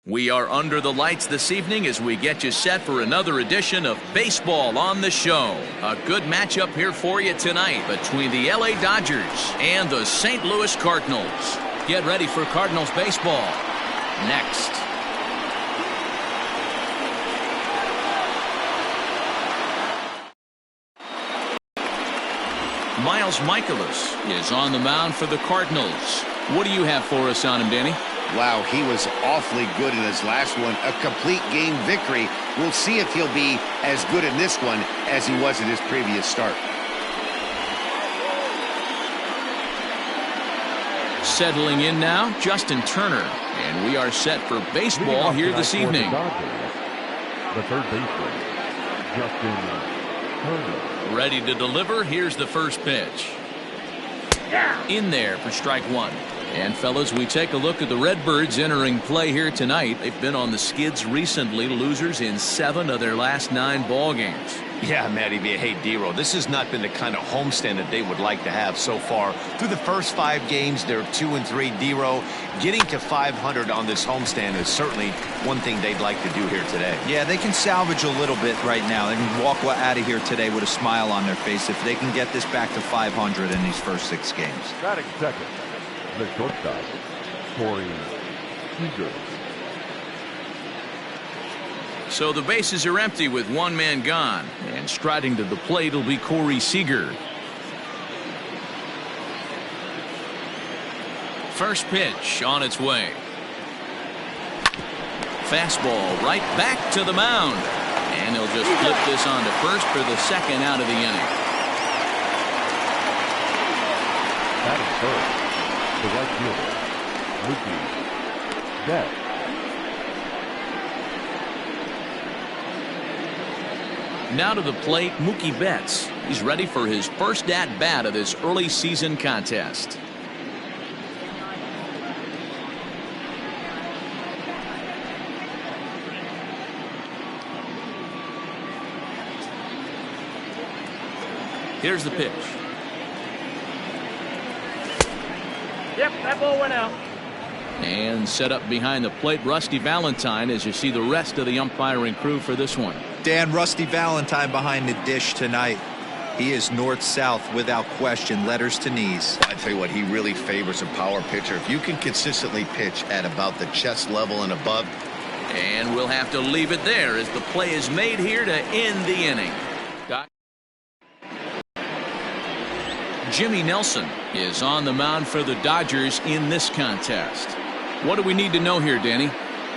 We are under the lights this evening as we get you set for another edition of Baseball on the Show. A good matchup here for you tonight between the LA Dodgers and the St. Louis Cardinals. Get ready for Cardinals baseball next. Miles Mikolas is on the mound for the Cardinals. What do you have for us on him, Danny? Wow, he was awfully good in his last one. A complete game victory. We'll see if he'll be as good in this one as he was in his previous start. Settling in now, Justin Turner. And we are set for baseball here this evening. The third baseman, Justin Turner. Ready to deliver. Here's the first pitch. In there for strike one. And fellas, we take a look at the Redbirds entering play here tonight. They've been on the skids recently, losers in 7 of their last 9 ball games. Yeah, Matty B. Hey, D-Row, this has not been the kind of homestand that they would like to have so far. Through the first 5 games, they're 2-3. D-Row, getting to 500 on this homestand is certainly one thing they'd like to do here today. Yeah, they can salvage a little bit right now. They can walk out of here today with a smile on their face if they can get this back to 500 in these first 6 games. Batting second, the shortstop, Corey Seager. So the bases are empty with 1 man gone. And striding to the plate will be Corey Seager. First pitch on its way. Fastball right back to the mound. And he'll just flip this on to first for the second out of the inning. Batting first, the right fielder, Mookie Betts. Now to the plate, Mookie Betts. He's ready for his first at-bat of this early season contest. Here's the pitch. Yep, that ball went out. And set up behind the plate, Rusty Valentine, as you see the rest of the umpiring crew for this one. Dan, Rusty Valentine behind the dish tonight. He is north-south without question, letters to knees. I tell you what, he really favors a power pitcher. If you can consistently pitch at about the chest level and above. And we'll have to leave it there as the play is made here to end the inning. Jimmy Nelson is on the mound for the Dodgers in this contest. What do we need to know here, Danny?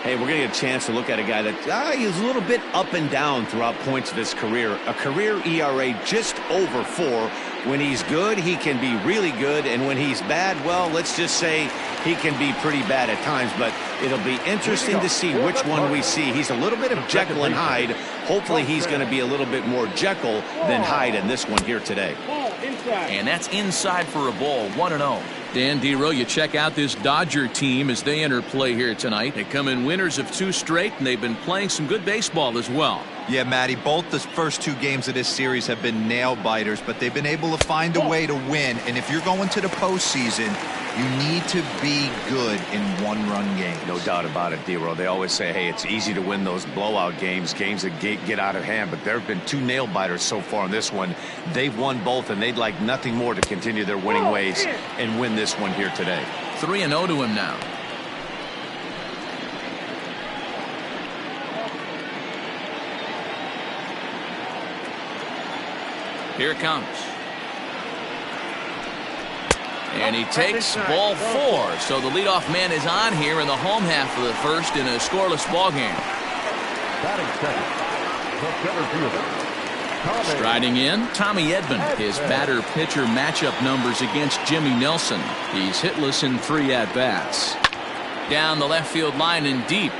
Hey, we're going to get a chance to look at a guy that he's a little bit up and down throughout points of his career. A career ERA just over 4. When he's good, he can be really good. And when he's bad, well, let's just say he can be pretty bad at times. But it'll be interesting to see which one we see. He's a little bit of Jekyll and Hyde. Hopefully he's going to be a little bit more Jekyll than Hyde in this one here today. And that's inside for a ball, 1-0. Dan D-Row, you check out this Dodger team as they enter play here tonight. They come in winners of 2 straight, and they've been playing some good baseball as well. Yeah, Matty, both the first 2 games of this series have been nail-biters, but they've been able to find a way to win. And if you're going to the postseason, you need to be good in one-run games. No doubt about it, D-Row. They always say, hey, it's easy to win those blowout games, games that get out of hand. But there have been 2 nail-biters so far in this one. They've won both, and they'd like nothing more to continue their winning ways and win this one here today. 3-0 to him now. Here it comes. And he takes ball 4. So the leadoff man is on here in the home half of the first in a scoreless ball game. Batting second, the center fielder, Striding in, Tommy Edman. His batter-pitcher matchup numbers against Jimmy Nelson. He's hitless in 3 at-bats. Down the left field line and deep.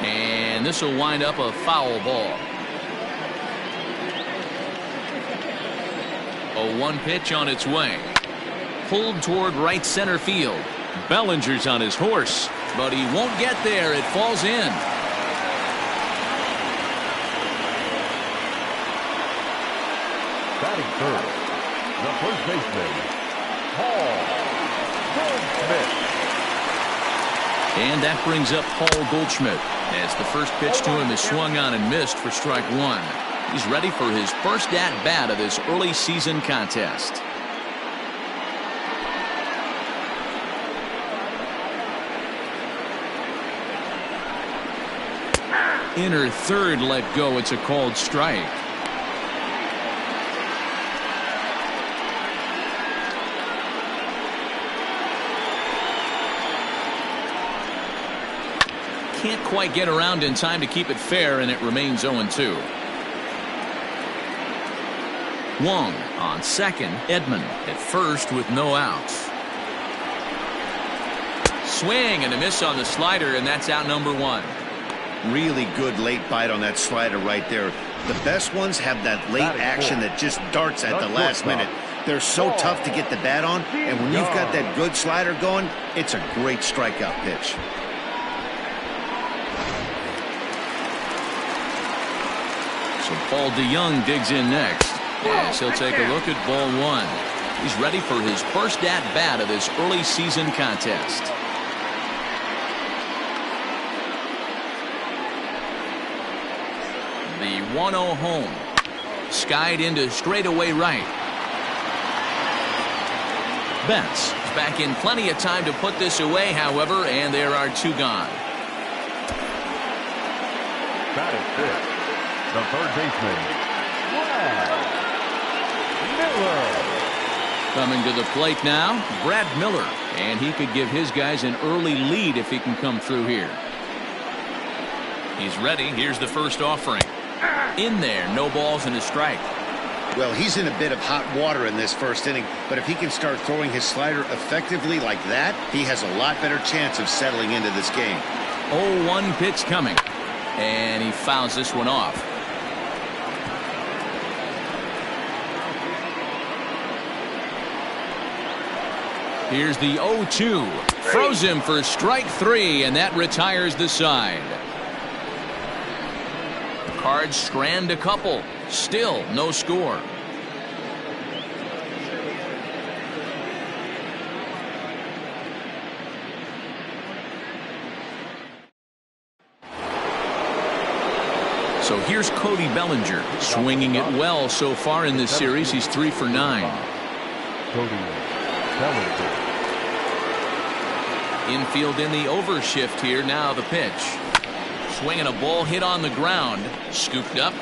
And this will wind up a foul ball. A 1 pitch on its way. Pulled toward right center field. Bellinger's on his horse, but he won't get there. It falls in. batting third, the first baseman, Paul Goldschmidt. And that brings up Paul Goldschmidt, as the first pitch to him is swung on and missed for strike one. He's ready for his first at-bat of this early season contest. Inner third let go. It's a called strike. Can't quite get around in time to keep it fair, and it remains 0-2. Wong on second. Edman at first with no outs. Swing and a miss on the slider, and that's out number one. Really good late bite on that slider right there. The best ones have that late action that just darts at the last minute. They're so tough to get the bat on, and when you've got that good slider going, it's a great strikeout pitch. So Paul DeYoung digs in next, as he'll take a look at ball one. He's ready for his first at-bat of this early season contest. The 1-0 home. Skied into straightaway right. Betts is back in plenty of time to put this away, however, and there are two gone. That is fifth. The third baseman, Brad Miller. Coming to the plate now, Brad Miller, and he could give his guys an early lead if he can come through here. He's ready. Here's the first offering. In there, no balls and a strike. Well, he's in a bit of hot water in this first inning, but if he can start throwing his slider effectively like that, he has a lot better chance of settling into this game. 0-1 pitch coming, and he fouls this one off. Here's the 0-2. Throws him for strike three, and that retires the side. The Cards strand a couple. Still no score. So here's Cody Bellinger, swinging it well so far in this series. He's 3 for 9. Cody Bellinger. Infield in the overshift here. Now the pitch. Swinging a ball hit on the ground. Scooped up.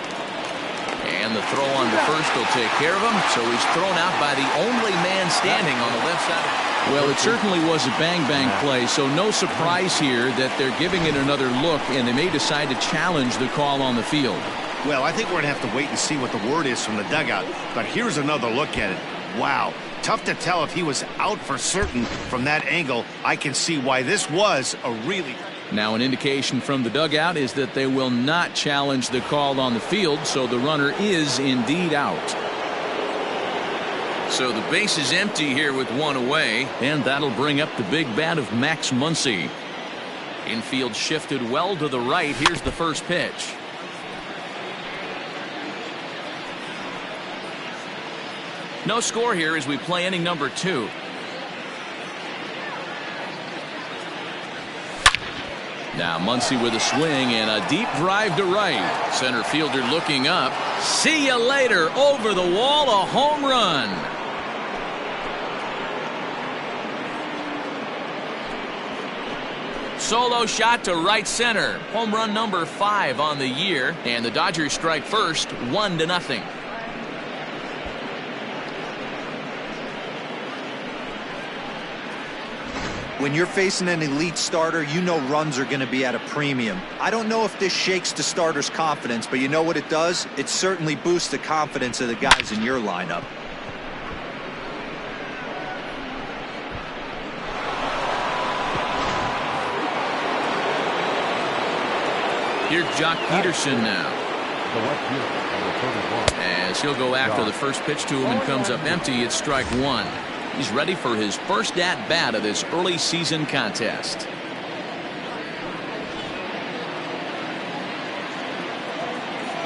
And the throw on to first will take care of him. So he's thrown out by the only man standing on the left side. Well, it certainly was a bang-bang play, so no surprise here that they're giving it another look, and they may decide to challenge the call on the field. Well, I think we're going to have to wait and see what the word is from the dugout. But here's another look at it. Wow. Tough to tell if he was out for certain from that angle. I can see why this was a really... Now an indication from the dugout is that they will not challenge the call on the field, so the runner is indeed out. So the base is empty here with one away, and that'll bring up the big bat of Max Muncy. Infield shifted well to the right. Here's the first pitch. No score here as we play inning number 2. Now Muncy with a swing and a deep drive to right. Center fielder looking up. See you later. Over the wall, a home run. Solo shot to right center. Home run number 5 on the year. And the Dodgers strike first, 1-0. When you're facing an elite starter, you know runs are going to be at a premium. I don't know if this shakes the starter's confidence, but you know what it does? It certainly boosts the confidence of the guys in your lineup. Here's Jock Peterson now. The left fielder, number 31. As he'll go after the first pitch to him and comes up empty. It's strike one. He's ready for his first at-bat of this early season contest.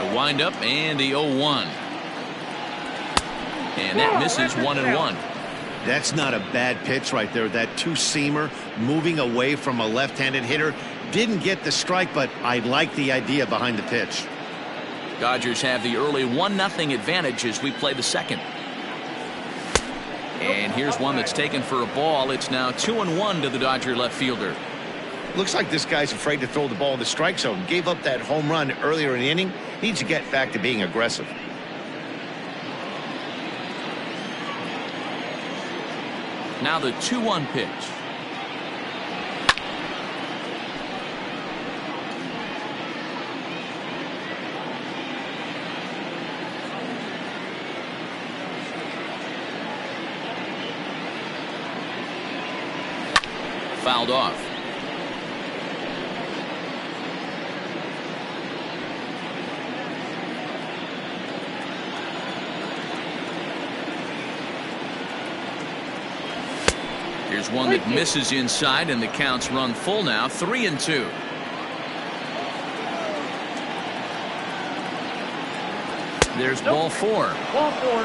The windup and the 0-1. And that misses 1-1. That's not a bad pitch right there. That two-seamer moving away from a left-handed hitter. Didn't get the strike, but I like the idea behind the pitch. Dodgers have the early 1-0 advantage as we play the second. And here's one that's taken for a ball. It's now 2-1 to the Dodger left fielder. Looks like this guy's afraid to throw the ball in the strike zone. Gave up that home run earlier in the inning. Needs to get back to being aggressive. Now the 2-1 pitch. Fouled off. Here's one that misses inside, and the count's run full now, 3-2. There's ball four. Ball four.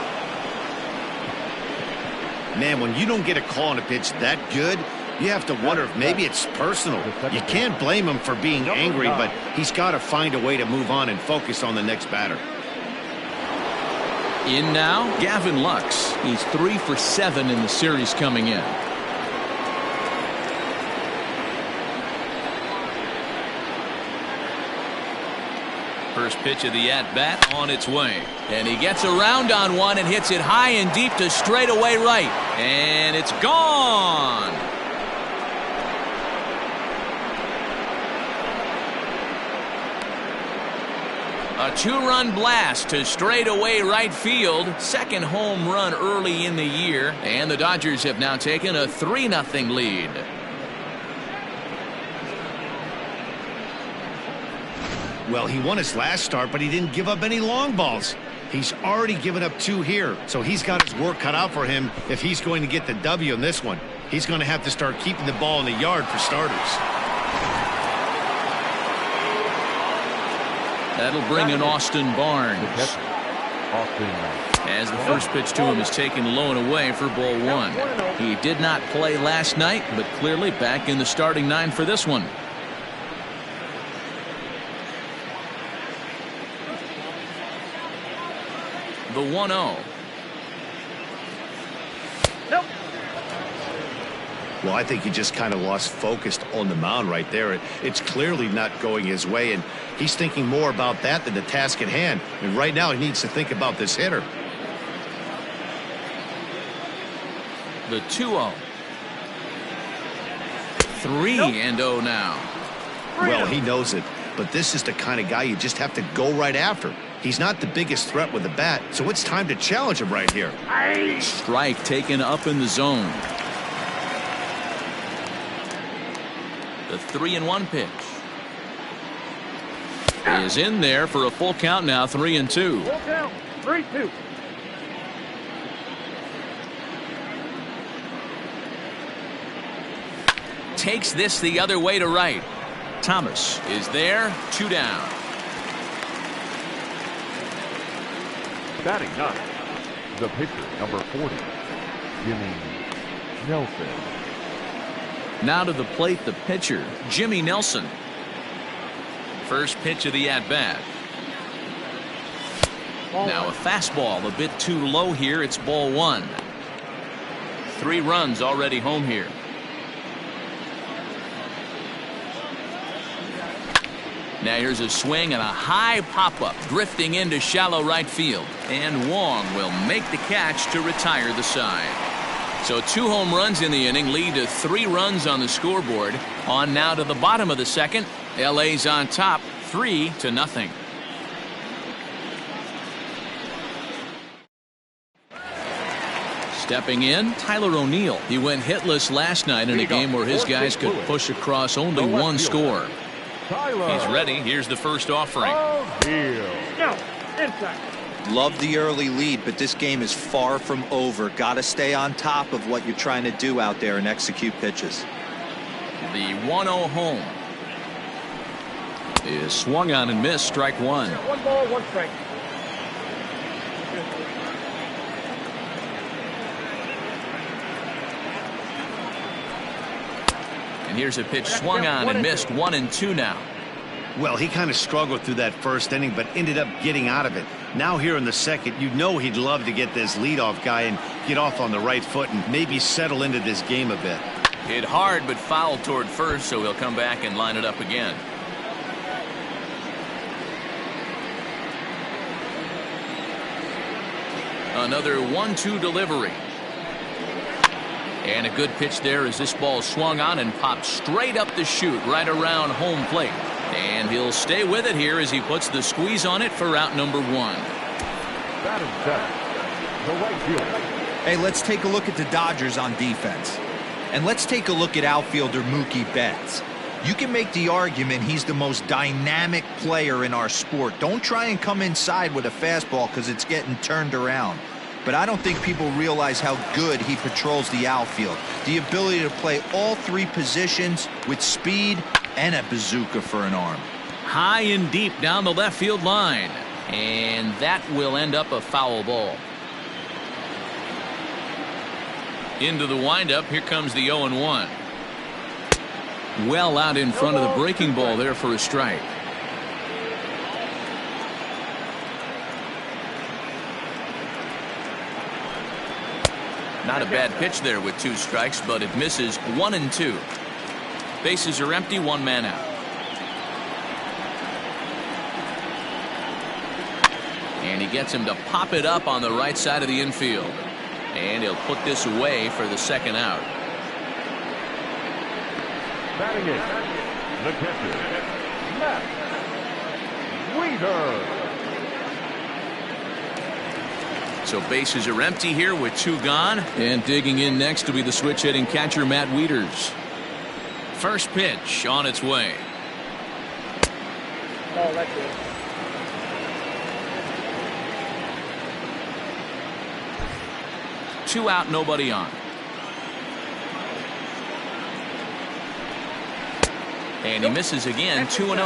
Man, when you don't get a call on a pitch that good, you have to wonder if maybe it's personal. You can't blame him for being angry, but he's got to find a way to move on and focus on the next batter. In now, Gavin Lux. He's 3 for 7 in the series coming in. First pitch of the at-bat on its way. And he gets around on one and hits it high and deep to straightaway right. And it's gone. A 2-run blast to straightaway right field. Second home run early in the year. And the Dodgers have now taken a 3-0 lead. Well, he won his last start, but he didn't give up any long balls. He's already given up 2 here, so he's got his work cut out for him if he's going to get the W in this one. He's going to have to start keeping the ball in the yard for starters. That'll bring in Austin Barnes. As the first pitch to him is taken low and away for ball 1. He did not play last night, but clearly back in the starting 9 for this one. The 1-0. Nope. Well, I think he just kind of lost focus on the mound right there. It's clearly not going his way, and he's thinking more about that than the task at hand. And right now he needs to think about this hitter. The 2-0. 3-0 now. Well, he knows it, but this is the kind of guy you just have to go right after. He's not the biggest threat with the bat, so it's time to challenge him right here. Strike taken up in the zone. The 3-1 pitch is in there for a full count now, 3-2. Full count, 3-2. Takes this the other way to right. Thomas is there, 2 down. Batting ninth, the pitcher, number 40, Jimmy Nelson. Now to the plate, the pitcher, Jimmy Nelson. First pitch of the at-bat. Now a fastball a bit too low here. It's ball 1. 3 runs already home here. Now here's a swing and a high pop-up drifting into shallow right field. And Wong will make the catch to retire the side. So 2 home runs in the inning lead to 3 runs on the scoreboard. On now to the bottom of the second. LA's on top 3-0. Stepping in, Tyler O'Neill. He went hitless last night in a game where his guys could push across only 1 score. He's ready. Here's the first offering. No, inside. Love the early lead, but this game is far from over. Got to stay on top of what you're trying to do out there and execute pitches. The 1-0 home is swung on and missed. Strike 1. 1 ball, 1 strike. And here's a pitch swung on and missed. 1-2 now. Well, he kind of struggled through that first inning, but ended up getting out of it. Now here in the second, you know he'd love to get this leadoff guy and get off on the right foot and maybe settle into this game a bit. Hit hard but fouled toward first, so he'll come back and line it up again. Another 1-2 delivery. And a good pitch there as this ball swung on and popped straight up the chute right around home plate. And he'll stay with it here as he puts the squeeze on it for out number 1. Batting seventh, the right fielder. Hey, let's take a look at the Dodgers on defense. And let's take a look at outfielder Mookie Betts. You can make the argument he's the most dynamic player in our sport. Don't try and come inside with a fastball because it's getting turned around. But I don't think people realize how good he patrols the outfield. The ability to play all 3 positions with speed and a bazooka for an arm. High and deep down the left field line. And that will end up a foul ball. Into the windup. Here comes the 0-1. Well out in front of the breaking ball there for a strike. Not a bad pitch there with 2 strikes, but it misses. 1-2. Bases are empty, 1 man out. And he gets him to pop it up on the right side of the infield. And he'll put this away for the second out. Batting in, the catcher, Matt Wieters. So bases are empty here with 2 gone. And digging in next will be the switch hitting catcher Matt Wieters. First pitch on its way. Oh, that's it. Two out, nobody on. And he misses again. 2-0.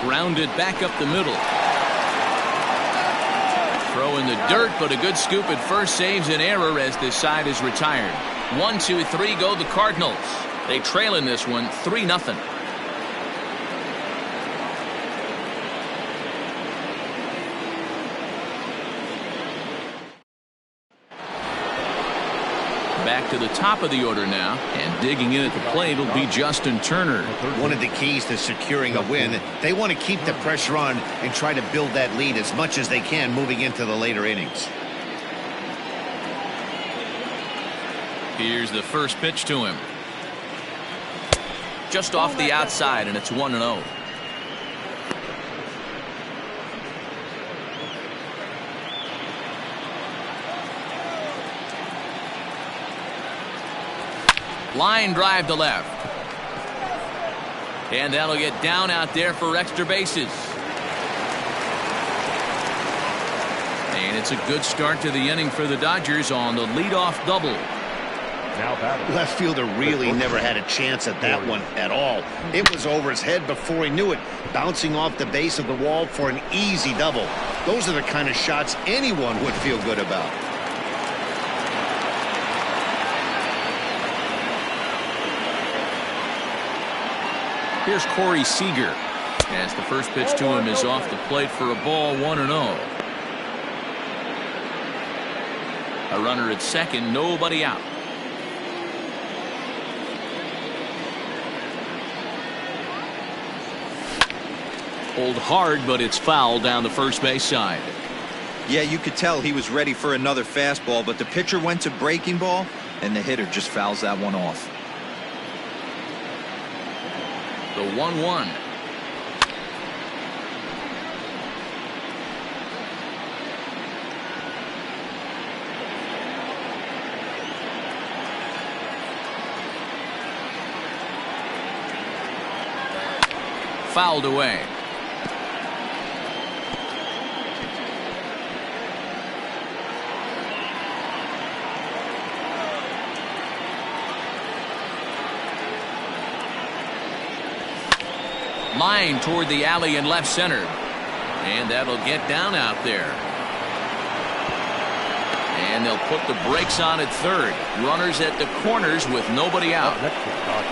Grounded back up the middle. Throw in the dirt, but a good scoop at first saves an error as this side is retired. 1-2-3 go the Cardinals. They trail in this one 3-0. Back to the top of the order now, and digging in at the plate will be Justin Turner. One of the keys to securing a win, they want to keep the pressure on and try to build that lead as much as they can moving into the later innings. Here's the first pitch to him. Just off the outside, and it's 1-0. Line drive to left. And that'll get down out there for extra bases. And it's a good start to the inning for the Dodgers on the leadoff double. Now batting. Left fielder really never had a chance at that one at all. It was over his head before he knew it, bouncing off the base of the wall for an easy double. Those are the kind of shots anyone would feel good about. Here's Corey Seager as the first pitch to him is off the plate for a ball. 1-0. A runner at second, nobody out. Pulled hard, but it's foul down the first base side. Yeah, you could tell he was ready for another fastball, but the pitcher went to breaking ball, and the hitter just fouls that one off. The 1-1. Fouled away. Line toward the alley in left center. And that'll get down out there. And they'll put the brakes on at third. Runners at the corners with nobody out.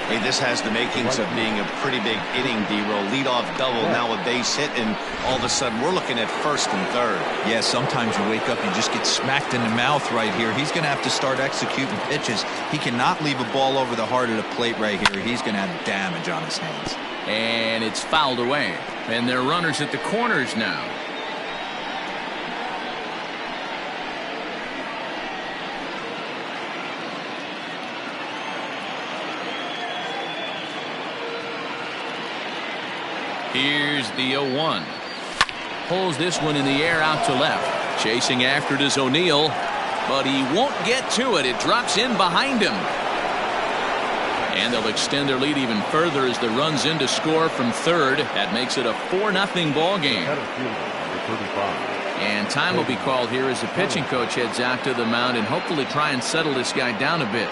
Hey, this has the makings of being a pretty big inning, D-Roll. Leadoff double, now a base hit, and all of a sudden we're looking at first and third. Yeah, sometimes you wake up, you just get smacked in the mouth right here. He's going to have to start executing pitches. He cannot leave a ball over the heart of the plate right here. He's going to have damage on his hands. And it's fouled away. And they're runners at the corners now. Here's the 0-1. Pulls this one in the air out to left. Chasing after it is O'Neill, but he won't get to it. It drops in behind him. And they'll extend their lead even further as the runs in to score from third. That makes it a 4-0 ball game. And time will be called here as the pitching coach heads out to the mound and hopefully try and settle this guy down a bit.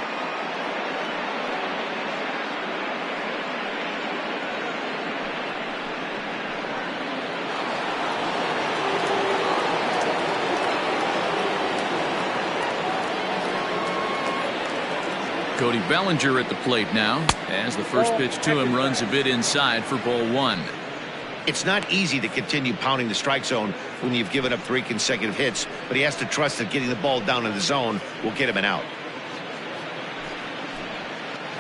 Cody Bellinger at the plate now as the first pitch to him runs a bit inside for ball one. It's not easy to continue pounding the strike zone when you've given up 3 consecutive hits, but he has to trust that getting the ball down in the zone will get him an out.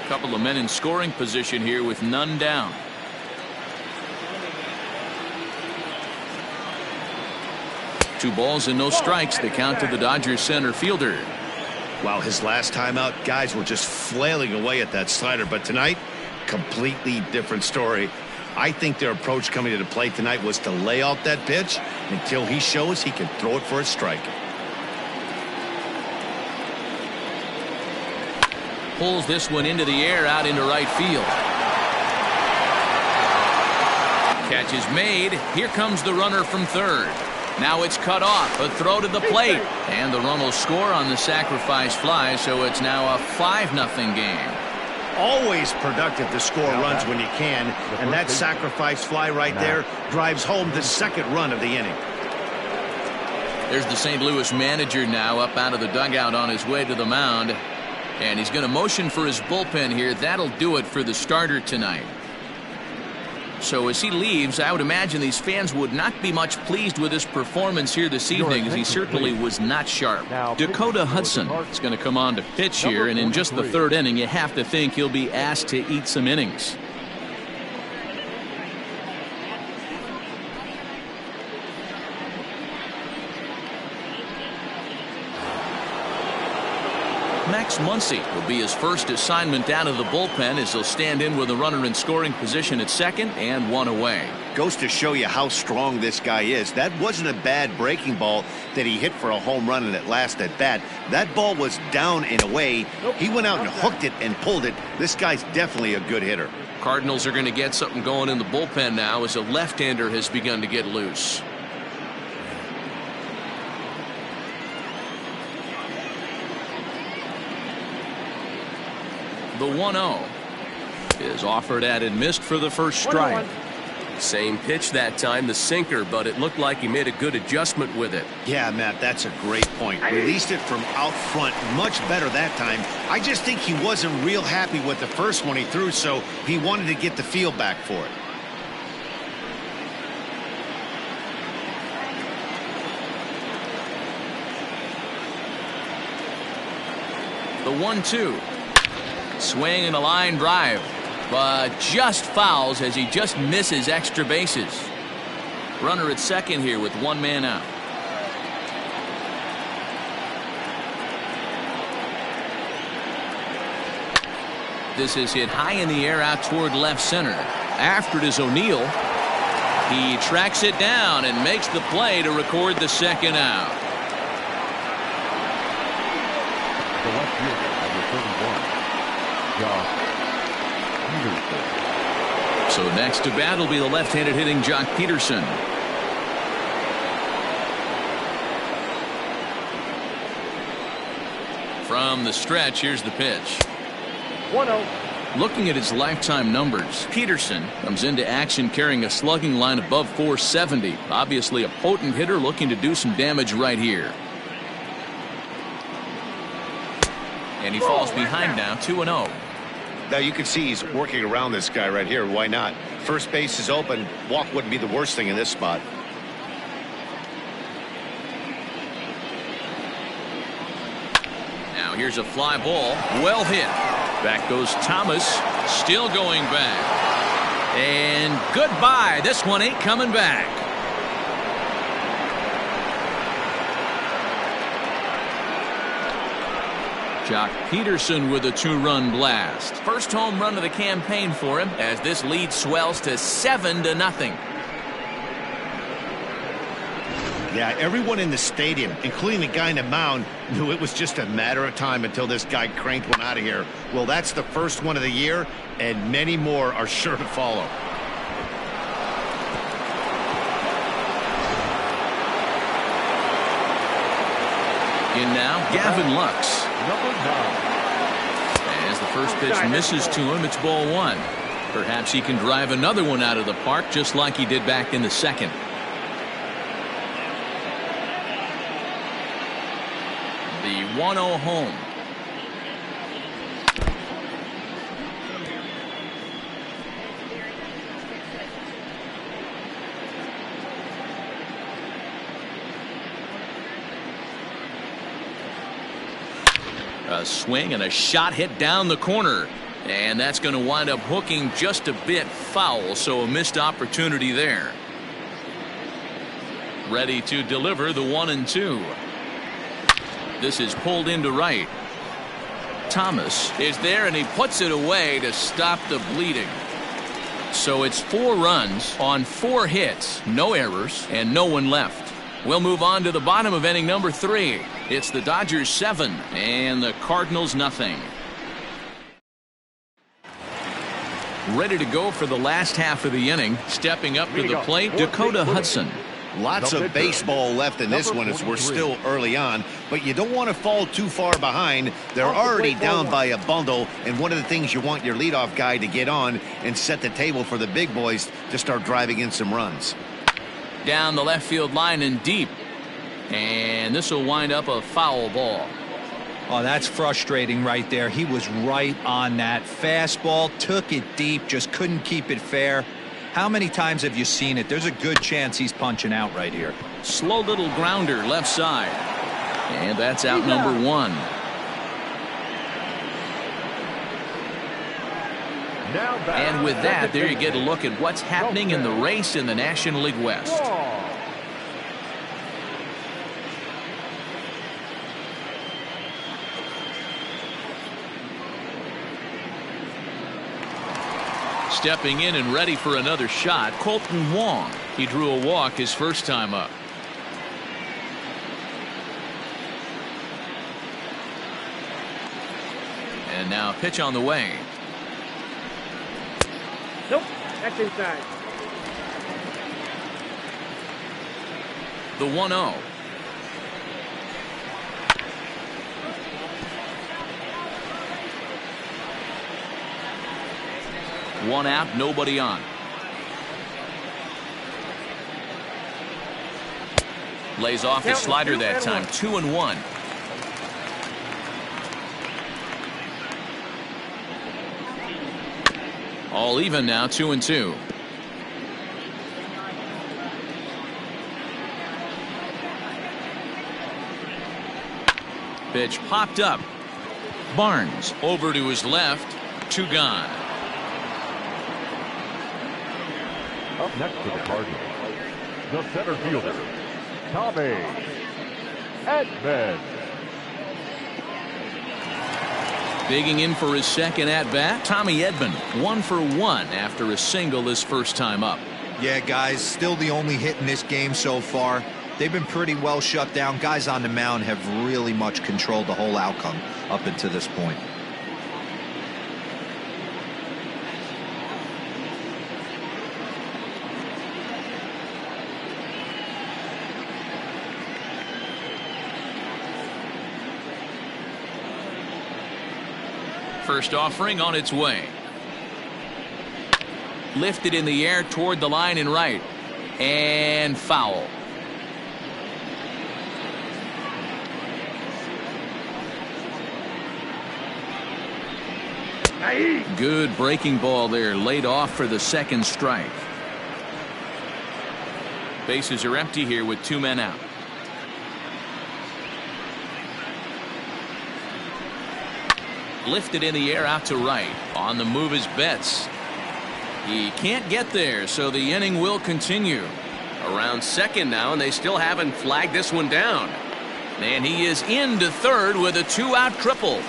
A couple of men in scoring position here with none down. Two balls and no strikes. The count to the Dodgers center fielder. Wow, his last time out, guys were just flailing away at that slider. But tonight, completely different story. I think their approach coming to the plate tonight was to lay off that pitch until he shows he can throw it for a strike. Pulls this one into the air out into right field. Catch is made. Here comes the runner from third. Now it's cut off. A throw to the plate. And the run will score on the sacrifice fly, so it's now a 5-0 game. Always productive to score runs when you can, and that sacrifice fly right there drives home the second run of the inning. There's the St. Louis manager now up out of the dugout on his way to the mound. And he's going to motion for his bullpen here. That'll do it for the starter tonight. So as he leaves, I would imagine these fans would not be much pleased with his performance here this evening, as he certainly was not sharp. Dakota Hudson is going to come on to pitch here, and in just the third inning, you have to think he'll be asked to eat some innings. Max Muncy will be his first assignment down to the bullpen as he'll stand in with a runner in scoring position at second and one away. Goes to show you how strong this guy is. That wasn't a bad breaking ball that he hit for a home run in that last at bat. That ball was down and away. He went out and hooked it and pulled it. This guy's definitely a good hitter. Cardinals are going to get something going in the bullpen now as a left-hander has begun to get loose. The 1-0 is offered at and missed for the first strike. Same pitch that time, the sinker, but it looked like he made a good adjustment with it. Yeah, Matt, that's a great point. Released it from out front much better that time. I just think he wasn't real happy with the first one he threw, so he wanted to get the feel back for it. The 1-2. Swing and a line drive, but just fouls as he just misses extra bases. Runner at second here with one man out. This is hit high in the air out toward left center. After it is O'Neill. He tracks it down and makes the play to record the second out. The left fielder, number 31. So next to bat will be the left-handed hitting Jock Peterson. From the stretch, here's the pitch. 1-0. Looking at his lifetime numbers, Peterson comes into action carrying a slugging line above 470. Obviously a potent hitter looking to do some damage right here. And he falls behind now, 2-0. Now you can see he's working around this guy right here. Why not? First base is open. Walk wouldn't be the worst thing in this spot. Now here's a fly ball. Well hit. Back goes Thomas. Still going back. And goodbye. This one ain't coming back. Jock Peterson with a 2-run blast. First home run of the campaign for him as this lead swells to 7-0. Yeah, everyone in the stadium, including the guy in the mound, knew it was just a matter of time until this guy cranked one out of here. Well, that's the first one of the year, and many more are sure to follow. In now, Gavin Lux. As the first pitch misses to him, it's ball one. Perhaps he can drive another one out of the park just like he did back in the second. The 1-0 home. A swing and a shot hit down the corner. And that's going to wind up hooking just a bit foul, so a missed opportunity there. Ready to deliver the 1-2. This is pulled into right. Thomas is there and he puts it away to stop the bleeding. So it's 4 runs on 4 hits, no errors, and no one left. We'll move on to the bottom of inning number 3. It's the Dodgers 7 and the Cardinals nothing. Ready to go for the last half of the inning. Stepping up to the plate, Dakota Hudson. Lots of baseball left in this one as we're still early on, but you don't want to fall too far behind. They're already down by a bundle, and one of the things you want your leadoff guy to get on and set the table for the big boys to start driving in some runs. Down the left field line and deep. And this will wind up a foul ball. Oh, that's frustrating right there. He was right on that. Fastball, took it deep, just couldn't keep it fair. How many times have you seen it? There's a good chance he's punching out right here. Slow little grounder left side. And that's out number 1. And with that, there you get a look at what's happening in the race in the National League West. Stepping in and ready for another shot, Colton Wong. He drew a walk his first time up. And now a pitch on the way. Nope, that's inside. The 1-0. One out, nobody on. Lays off his slider that time. 2-1. All even now, 2-2. Pitch popped up. Barnes over to his left. 2 gone. Up next for the Cardinals, the center fielder, Tommy Edman. Digging in for his second at-bat, Tommy Edman, 1 for 1 after a single his first time up. Yeah, guys, still the only hit in this game so far. They've been pretty well shut down. Guys on the mound have really much controlled the whole outcome up until this point. First offering on its way. Lifted in the air toward the line and right. And foul. Good breaking ball there, laid off for the second strike. Bases are empty here with 2 men out. Lifted in the air out to right. On the move is Betts. He can't get there, so the inning will continue. Around second now, and they still haven't flagged this one down. And he is into third with a 2-out triple.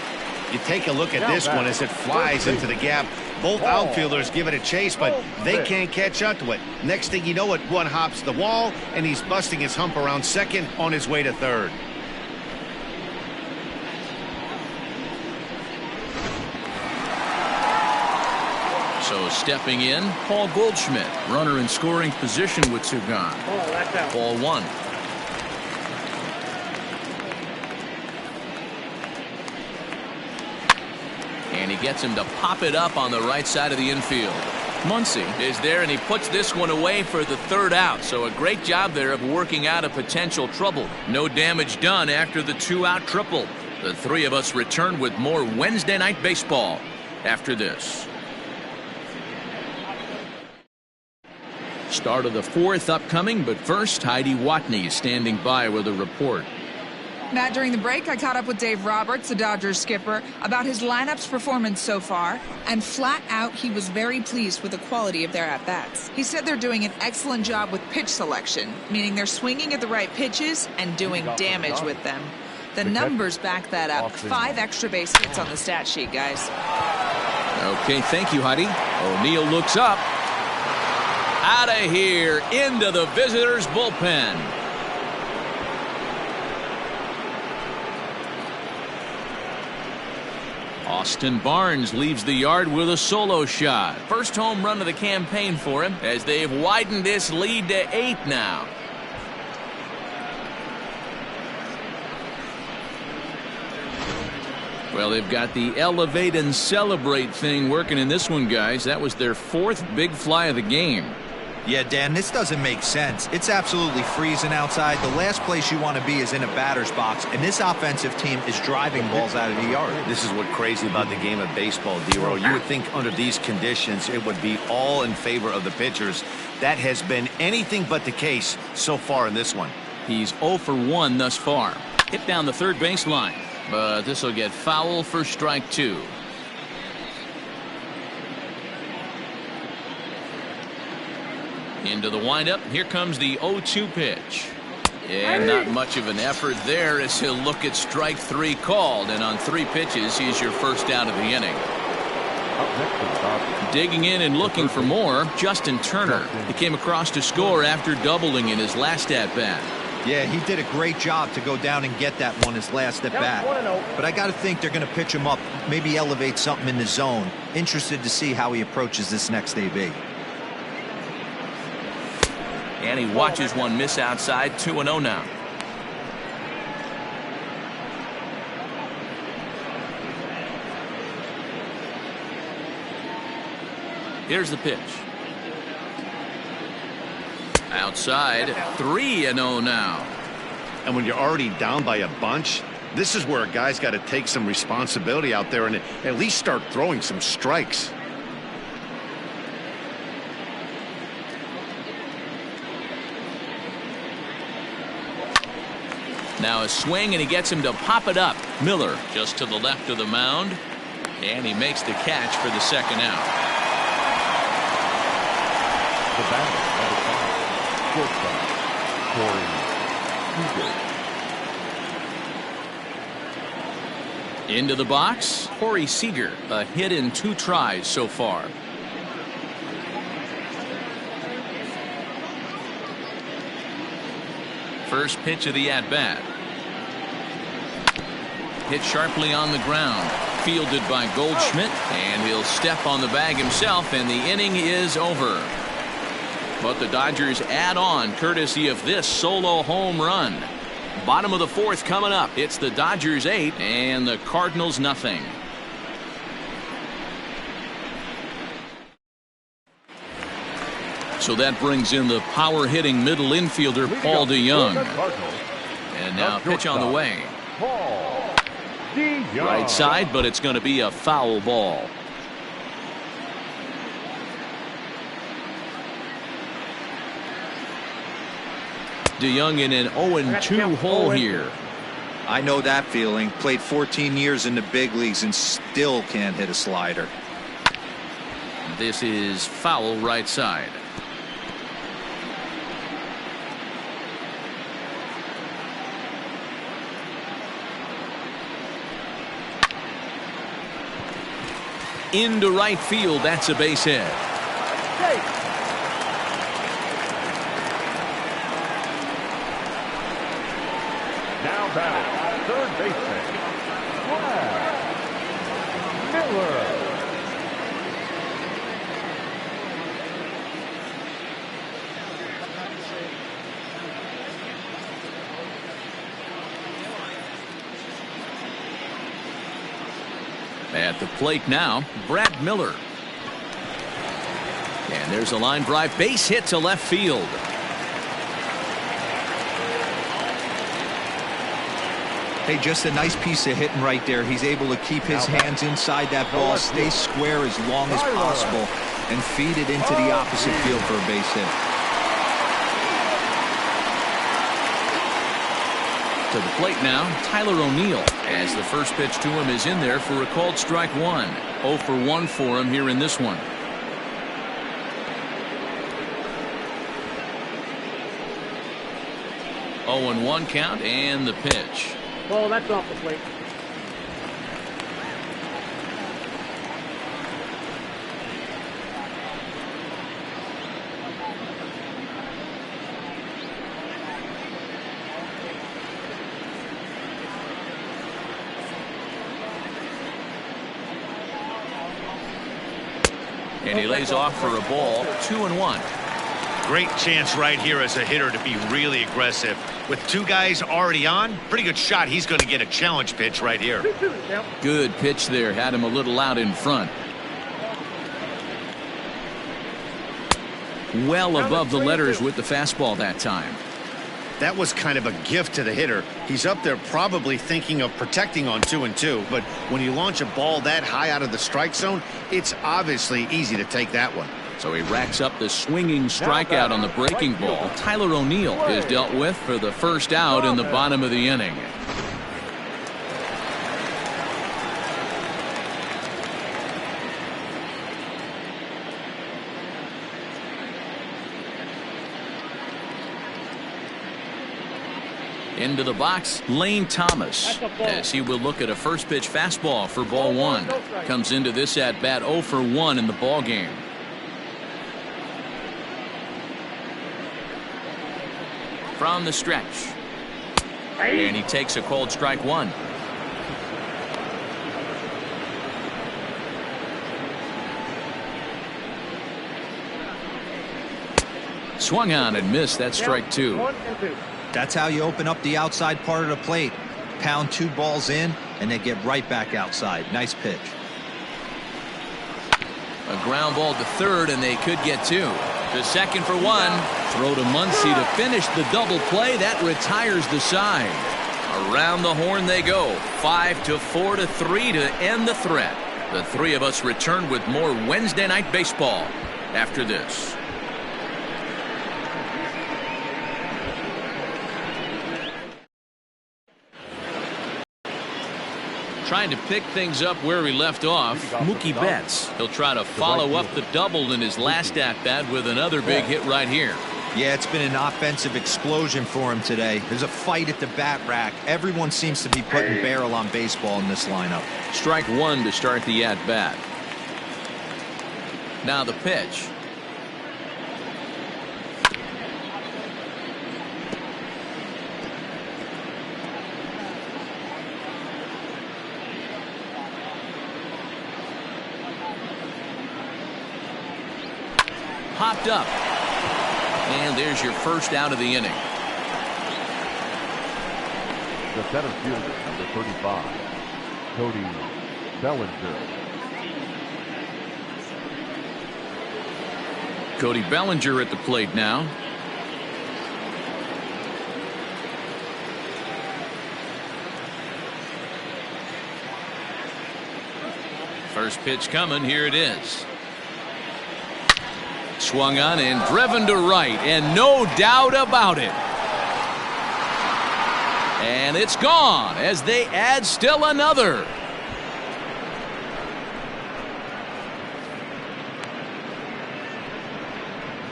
You take a look at this one as it flies into the gap. Both outfielders give it a chase, but they can't catch up to it. Next thing you know it, one hops the wall, and he's busting his hump around second on his way to third. So stepping in, Paul Goldschmidt, runner in scoring position with 2 gone. Ball 1. And he gets him to pop it up on the right side of the infield. Muncy is there, and he puts this one away for the 3rd out. So a great job there of working out a potential trouble. No damage done after the 2-out triple. The 3 of us return with more Wednesday Night Baseball after this. Start of the 4th upcoming, but first, Heidi Watney is standing by with a report. Matt, during the break, I caught up with Dave Roberts, the Dodgers skipper, about his lineup's performance so far, and flat out, he was very pleased with the quality of their at-bats. He said they're doing an excellent job with pitch selection, meaning they're swinging at the right pitches and doing damage with them. The numbers back that up. 5 extra base hits on the stat sheet, guys. Okay, thank you, Heidi. O'Neill looks up. Out of here, into the visitors' bullpen. Austin Barnes leaves the yard with a solo shot. First home run of the campaign for him as they've widened this lead to 8 now. Well, they've got the elevate and celebrate thing working in this one, guys. That was their 4th big fly of the game. Yeah, Dan, this doesn't make sense. It's absolutely freezing outside. The last place you want to be is in a batter's box, and this offensive team is driving balls out of the yard. This is what's crazy about the game of baseball, D-Roll. You would think under these conditions it would be all in favor of the pitchers. That has been anything but the case so far in this one. He's 0 for 1 thus far. Hit down the third baseline, but this will get foul for strike 2. Into the windup. Here comes the 0-2 pitch. And not much of an effort there as he'll look at strike 3 called. And on 3 pitches, he's your first out of the inning. Digging in and looking for more, Justin Turner. He came across to score after doubling in his last at-bat. Yeah, he did a great job to go down and get that one his last at bat. But I got to think they're going to pitch him up, maybe elevate something in the zone. Interested to see how he approaches this next AB. And he watches one miss outside. 2-0 now. Here's the pitch. Outside. 3-0 now. And when you're already down by a bunch, this is where a guy's got to take some responsibility out there and at least start throwing some strikes. Now a swing, and he gets him to pop it up. Miller just to the left of the mound, and he makes the catch for the 2nd out. The batter, number 5, Corey Seager. Into the box, Corey Seager, a hit in 2 tries so far. First pitch of the at-bat. Hit sharply on the ground. Fielded by Goldschmidt, and he'll step on the bag himself, and the inning is over. But the Dodgers add on courtesy of this solo home run. Bottom of the 4th coming up. It's the Dodgers 8 and the Cardinals nothing. So that brings in the power hitting middle infielder Paul DeJong. And now pitch on the way. Right side, but it's going to be a foul ball. DeYoung in an 0-2 hole here. I know that feeling. Played 14 years in the big leagues and still can't hit a slider. This is foul right side. Into right field. That's a base hit. Now batting, third baseman, Brad Miller. At the plate now, Brad Miller. And there's a line drive base hit to left field. Hey, just a nice piece of hitting right there. He's able to keep his hands inside that ball, stay square as long as possible, and feed it into the opposite field for a base hit. To the plate now, Tyler O'Neill, as the first pitch to him is in there for a called strike one. 0 for 1 for him here in this one. Oh, and 1 count, and the pitch. Oh, that's off the plate. And he lays off for a ball. 2-1. Great chance right here as a hitter to be really aggressive. With 2 guys already on, pretty good shot. He's going to get a challenge pitch right here. Good pitch there. Had him a little out in front. Well above the letters with the fastball that time. That was kind of a gift to the hitter. He's up there probably thinking of protecting on 2-2, but when you launch a ball that high out of the strike zone, it's obviously easy to take that one. So he racks up the swinging strikeout on the breaking ball. Tyler O'Neill is dealt with for the first out in the bottom of the inning. Into the box, Lane Thomas, as he will look at a first pitch fastball for ball 1. Comes into this at bat 0 for 1 in the ball game. From the stretch, and he takes a called strike 1. Swung on and missed. That's strike 2. That's how you open up the outside part of the plate. Pound 2 balls in, and they get right back outside. Nice pitch. A ground ball to third, and they could get 2. To second for 1. Throw to Muncy to finish the double play. That retires the side. Around the horn they go. 5-4 to 3 to end the threat. The three of us return with more Wednesday Night Baseball after this. Trying to pick things up where he left off, Mookie Betts. He'll try to follow up the double in his last at-bat with another big hit right here. Yeah, it's been an offensive explosion for him today. There's a fight at the bat rack. Everyone seems to be putting barrel on baseball in this lineup. Strike 1 to start the at-bat. Now the pitch. Popped up. And there's your first out of the inning. The center fielder, number 35, Cody Bellinger. Cody Bellinger at the plate now. First pitch coming. Here it is. Swung on and driven to right, and no doubt about it. And it's gone as they add still another.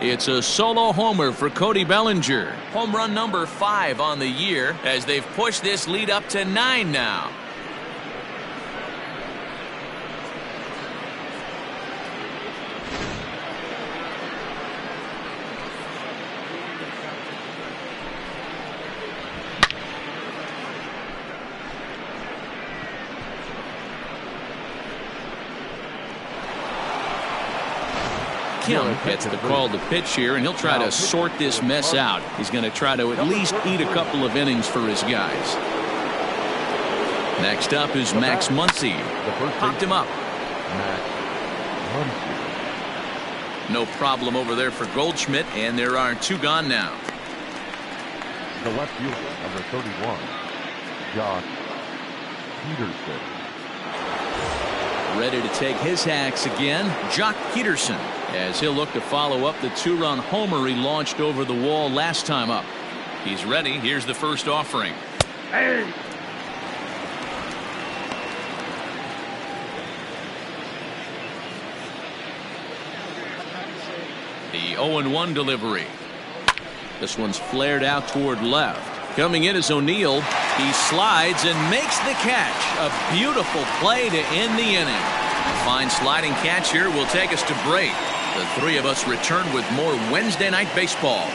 It's a solo homer for Cody Bellinger. Home run number 5 on the year as they've pushed this lead up to 9 now. Kim gets the call to pitch here, and he'll try to sort this mess out. He's going to try to at least eat a couple of innings for his guys. Next up is Max Muncy. Popped him up. No problem over there for Goldschmidt, and there are 2 gone now. The left fielder, number 31, Josh Peterson. Ready to take his hacks again, Jock Peterson, as he'll look to follow up the 2-run homer he launched over the wall last time up. He's ready. Here's the first offering. Hey. The 0-1 delivery. This one's flared out toward left. Coming in is O'Neill. He slides and makes the catch. A beautiful play to end the inning. A fine sliding catch here will take us to break. The 3 of us return with more Wednesday Night Baseball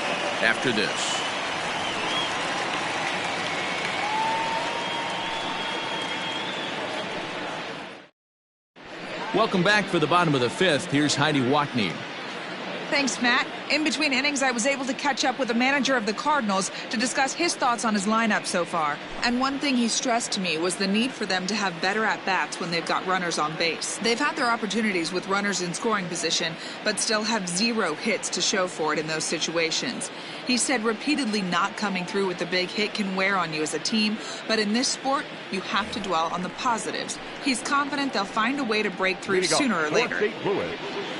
after this. Welcome back for the bottom of the 5th. Here's Heidi Watney. Thanks, Matt. In between innings, I was able to catch up with the manager of the Cardinals to discuss his thoughts on his lineup so far. And one thing he stressed to me was the need for them to have better at-bats when they've got runners on base. They've had their opportunities with runners in scoring position, but still have 0 hits to show for it in those situations. He said repeatedly not coming through with the big hit can wear on you as a team, but in this sport, you have to dwell on the positives. He's confident they'll find a way to break through sooner or later.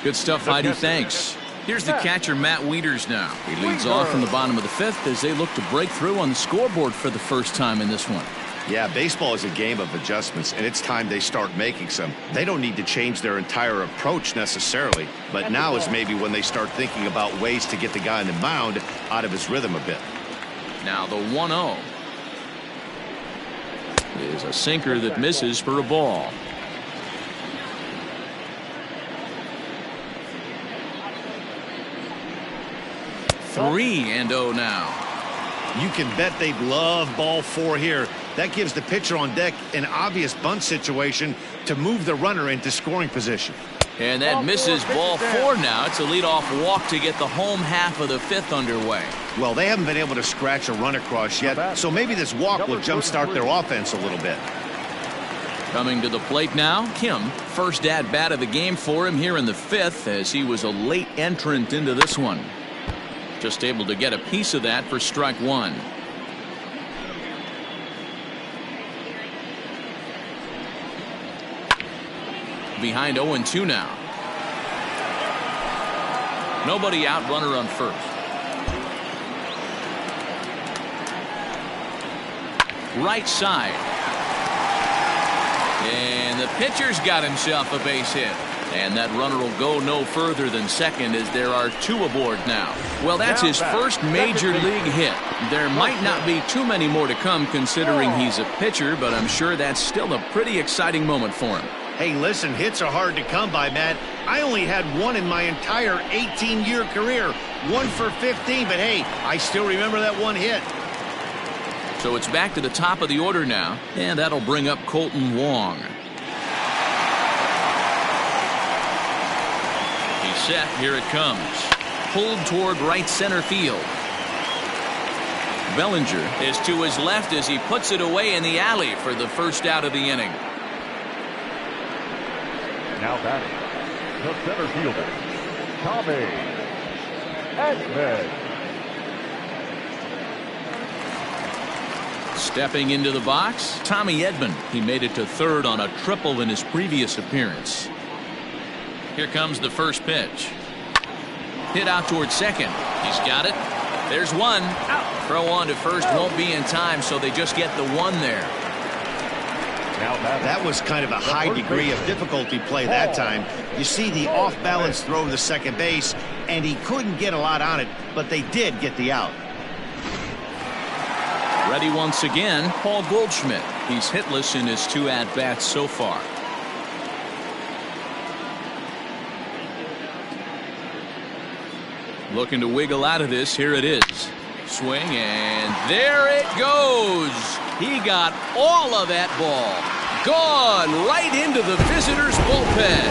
Good stuff, Heidi. Thanks. Here's the catcher, Matt Wieters now. He leads off from the bottom of the 5th as they look to break through on the scoreboard for the first time in this one. Yeah, baseball is a game of adjustments, and it's time they start making some. They don't need to change their entire approach necessarily, but now is maybe when they start thinking about ways to get the guy on the mound out of his rhythm a bit. Now the 1-0 is a sinker that misses for a ball. Three and 0 now. You can bet they'd love ball 4 here. That gives the pitcher on deck an obvious bunt situation to move the runner into scoring position. And that misses ball 4 now. It's a leadoff walk to get the home half of the 5th underway. Well, they haven't been able to scratch a run across yet, so maybe this walk will jumpstart their offense a little bit. Coming to the plate now, Kim. First at-bat of the game for him here in the 5th as he was a late entrant into this one. Just able to get a piece of that for strike 1. Behind 0-2 now. Nobody out, runner on first. Right side. And the pitcher's got himself a base hit. And that runner will go no further than second as there are 2 aboard now. Well, that's his first major league hit. There might not be too many more to come considering he's a pitcher, but I'm sure that's still a pretty exciting moment for him. Hey, listen, hits are hard to come by, Matt. I only had 1 in my entire 18-year career. 1 for 15, but hey, I still remember that 1 hit. So it's back to the top of the order now, and that'll bring up Colton Wong. He's set. Here it comes. Pulled toward right center field. Bellinger is to his left as he puts it away in the alley for the first out of the inning. Now batting, the center fielder, Tommy Edman. Stepping into the box, Tommy Edman. He made it to third on a triple in his previous appearance. Here comes the first pitch. Hit out toward second. He's got it. There's one. Out. Throw on to first won't be in time, so they just get the one there. That was kind of a high degree of difficulty play that time. You see the off-balance throw to second base, and he couldn't get a lot on it, but they did get the out. Ready once again, Paul Goldschmidt. He's hitless in his 2 at-bats so far. Looking to wiggle out of this. Here it is. Swing, and there it goes. He got all of that ball. Gone right into the visitors' bullpen.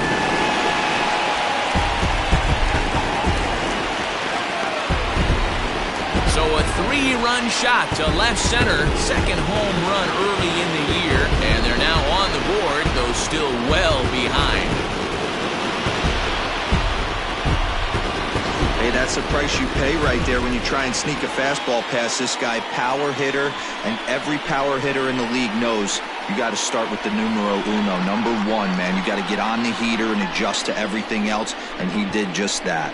So a 3-run shot to left center. Second home run early in the year. And they're now on the board, though still well behind. Hey, that's the price you pay right there when you try and sneak a fastball past this guy. Power hitter, and every power hitter in the league knows you got to start with the numero uno, number 1, man. You got to get on the heater and adjust to everything else, and he did just that.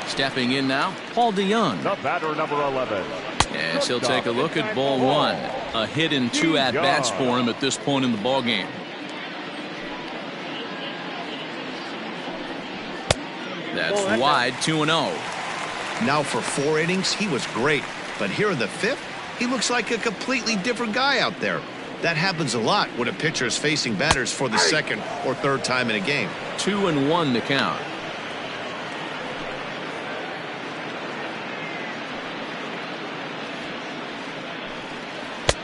Stepping in now, Paul DeYoung. The batter, number 11. Yes, he'll take a look at ball 1. A hit in 2 at-bats for him at this point in the ballgame. That's wide, 2-0. Now for 4 innings, he was great. But here in the 5th, he looks like a completely different guy out there. That happens a lot when a pitcher is facing batters for the 2nd or 3rd time in a game. 2-1 to count.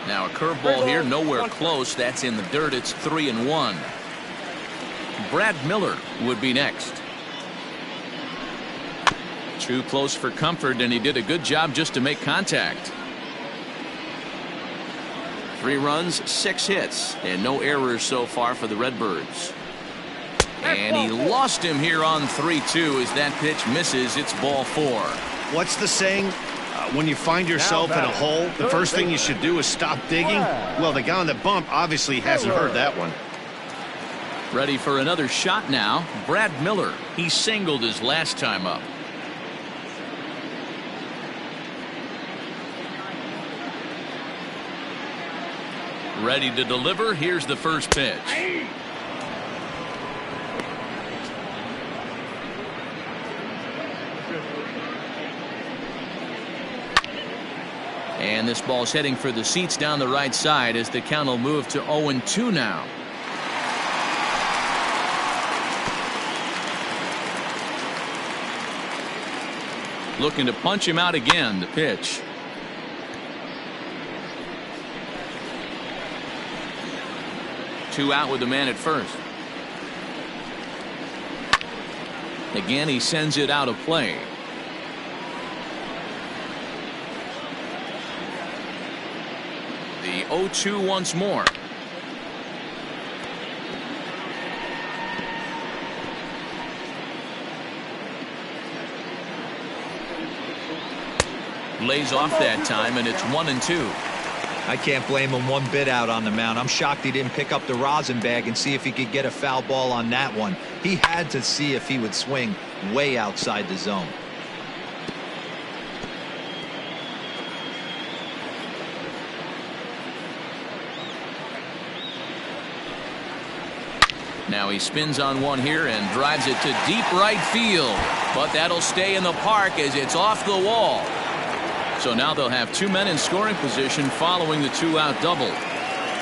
Now a curveball here, nowhere close. That's in the dirt. It's 3-1. Brad Miller would be next. Too close for comfort, and he did a good job just to make contact. 3 runs, 6 hits, and no errors so far for the Redbirds. And he lost him here on 3-2 as that pitch misses. It's ball 4. What's the saying? When you find yourself in a hole, the first thing you should do is stop digging. Well, the guy on the bump obviously hasn't heard that one. Ready for another shot now. Brad Miller. He singled his last time up. Ready to deliver. Here's the first pitch. And this ball's heading for the seats down the right side as the count will move to 0-2 now. Looking to punch him out again. The pitch. Two out with the man at first. Again, he sends it out of play. The 0-2 once more. Lays off that time, and it's 1-2. I can't blame him one bit out on the mound. I'm shocked he didn't pick up the rosin bag and see if he could get a foul ball on that one. He had to see if he would swing way outside the zone. Now he spins on one here and drives it to deep right field. But that'll stay in the park as it's off the wall. So now they'll have 2 men in scoring position following the 2-out double.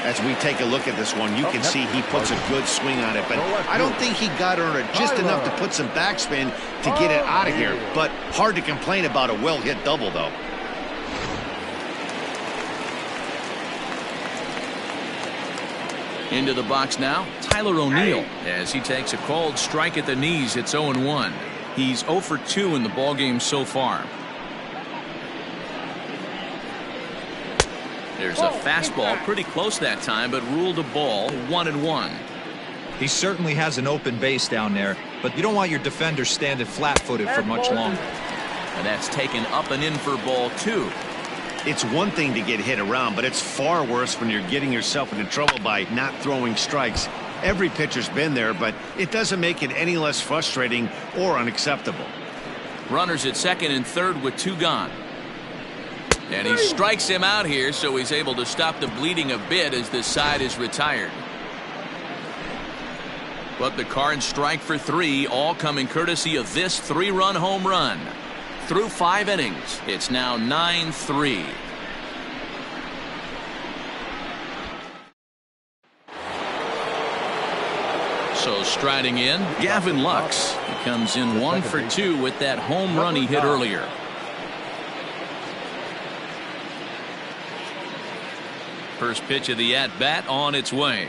As we take a look at this one, you can see he puts a good swing on it, but I don't think he got on it just enough to put some backspin to get it out of here. But hard to complain about a well-hit double, though. Into the box now, Tyler O'Neill, as he takes a cold strike at the knees. It's 0-1. He's 0 for 2 in the ballgame so far. There's a fastball pretty close that time, but ruled a ball. 1-1. He certainly has an open base down there, but you don't want your defender standing flat-footed for much longer. And that's taken up and in for ball 2. It's one thing to get hit around, but it's far worse when you're getting yourself into trouble by not throwing strikes. Every pitcher's been there, but it doesn't make it any less frustrating or unacceptable. Runners at second and third with 2 gone. And he strikes him out here, so he's able to stop the bleeding a bit as this side is retired. But the Cards strike for 3, all coming courtesy of this 3-run home run. Through 5 innings, it's now 9-3. So striding in, Gavin Lux. He comes in 1 for 2 with that home run he hit earlier. First pitch of the at-bat on its way.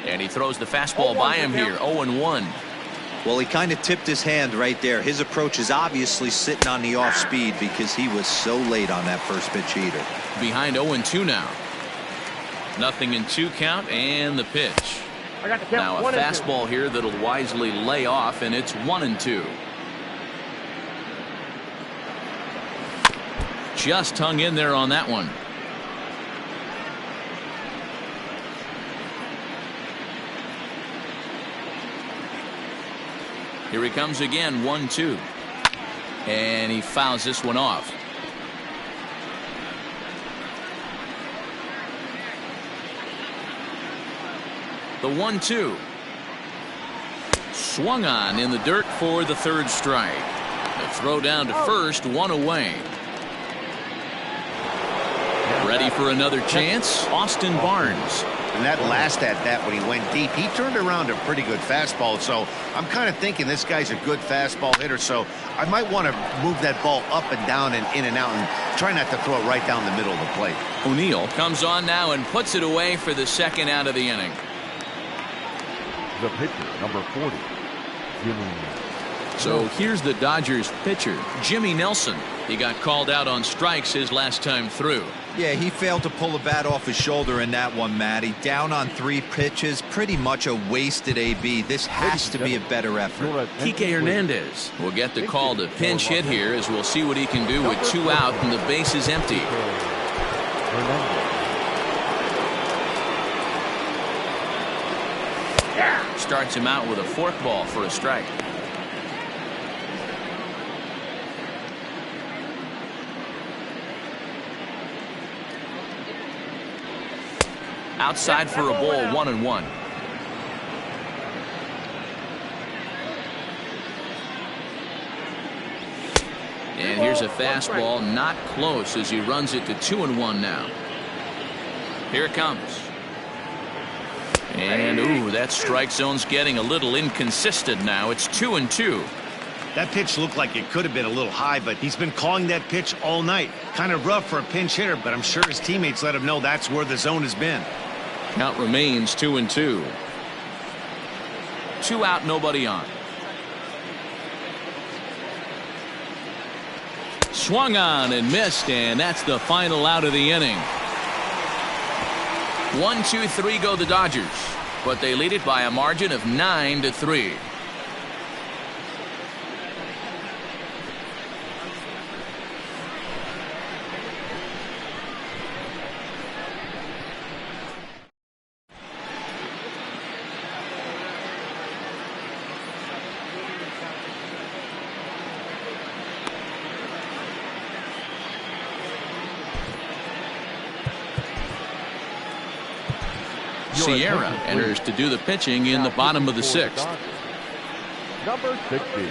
And he throws the fastball by him here, 0-1. Well, he kind of tipped his hand right there. His approach is obviously sitting on the off speed because he was so late on that first pitch heater. Behind 0-2 now. 0-2 count and the pitch. Now a fastball here that'll wisely lay off, and it's 1-2. Just hung in there on that one. Here he comes again, 1-2. And he fouls this one off. The 1-2. Swung on in the dirt for the 3rd strike. The throw down to first, 1 away. Ready for another chance, Austin Barnes. And that last at-bat when he went deep, he turned around a pretty good fastball. So I'm kind of thinking this guy's a good fastball hitter. So I might want to move that ball up and down and in and out and try not to throw it right down the middle of the plate. O'Neill comes on now and puts it away for the 2nd out of the inning. The pitcher, number 40, Jimmy. So here's the Dodgers pitcher, Jimmy Nelson. He got called out on strikes his last time through. Yeah, he failed to pull the bat off his shoulder in that one, Matty. Down on 3 pitches, pretty much a wasted AB. This has to be a better effort. Kike Hernandez will get the call to pinch hit here, as we'll see what he can do with 2 out and the base is empty. Starts him out with a forkball for a strike. Outside for a ball, 1-1. And here's a fastball, not close, as he runs it to 2-1 now. Here it comes. And ooh, that strike zone's getting a little inconsistent now. It's 2-2. That pitch looked like it could have been a little high, but he's been calling that pitch all night. Kind of rough for a pinch hitter, but I'm sure his teammates let him know that's where the zone has been. Count remains 2-2. 2 out, nobody on. Swung on and missed, and that's the final out of the inning. 1-2-3 go the Dodgers, but they lead it by a margin of 9-3. Sierra enters to do the pitching in the bottom of the 6th. Number 60.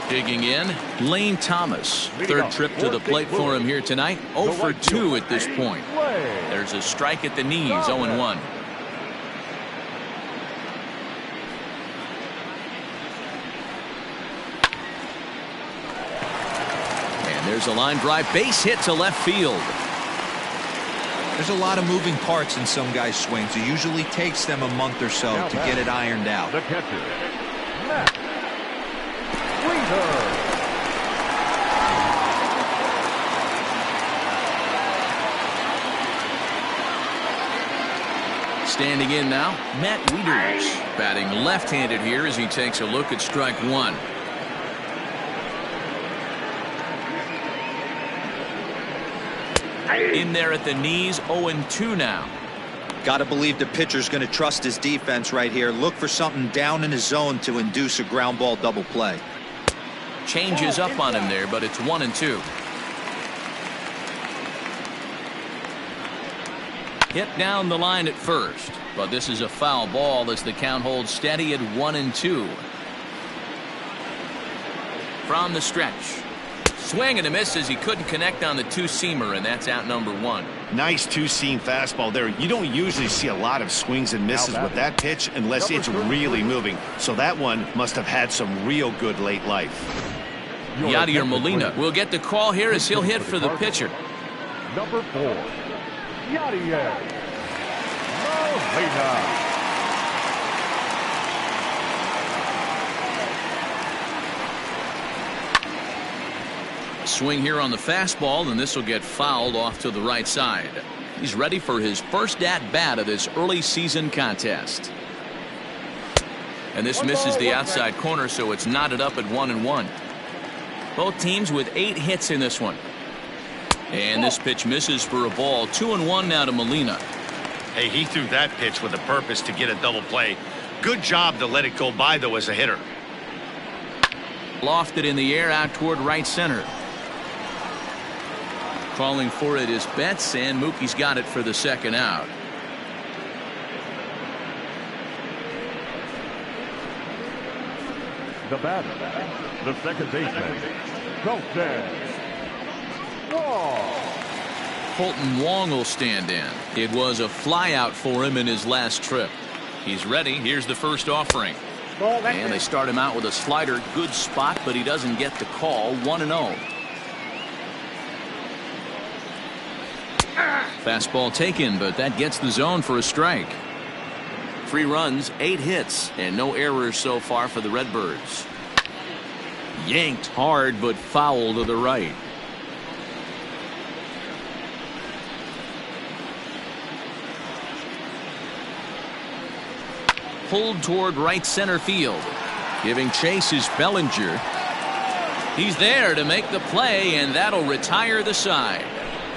Digging in, Lane Thomas. 3rd trip to the plate for him here tonight. 0 for 2 at this point. There's a strike at the knees, 0-1. There's a line drive base hit to left field. There's a lot of moving parts in some guys' swings. It usually takes them a month or so to get it ironed out. The catcher, Matt Wieters. Standing in now, Matt Wieters, batting left-handed here as he takes a look at strike one. In there at the knees, 0-2 now. Got to believe the pitcher's going to trust his defense right here. Look for something down in his zone to induce a ground ball double play. Changes up on him there, but it's 1-2. Hit down the line at first, but this is a foul ball as the count holds steady at 1-2. From the stretch. Swing and a miss as he couldn't connect on the two-seamer, and that's out number one. Nice two-seam fastball there. You don't usually see a lot of swings and misses with that pitch unless it's really moving. So that one must have had some real good late life. Yadier Molina will get the call here as he'll hit for the pitcher. Number 4, Yadier Molina. Swing here on the fastball, and this will get fouled off to the right side. He's ready for his first at-bat of this early season contest. And this misses the outside corner, so it's knotted up at 1-1. Both teams with 8 hits in this one. And this pitch misses for a ball. 2-1 now to Molina. Hey, he threw that pitch with a purpose to get a double play. Good job to let it go by, though, as a hitter. Lofted in the air out toward right center. Calling for it is Betts, and Mookie's got it for the second out. The batter, the second baseman, Kolten Wong. Kolten Wong will stand in. It was a flyout for him in his last trip. He's ready. Here's the first offering. And they start him out with a slider. Good spot, but he doesn't get the call. 1-0. Fastball taken, but that gets the zone for a strike. 3 runs, 8 hits, and no errors so far for the Redbirds. Yanked hard, but foul to the right. Pulled toward right center field. Giving chase is Bellinger. He's there to make the play, and that'll retire the side.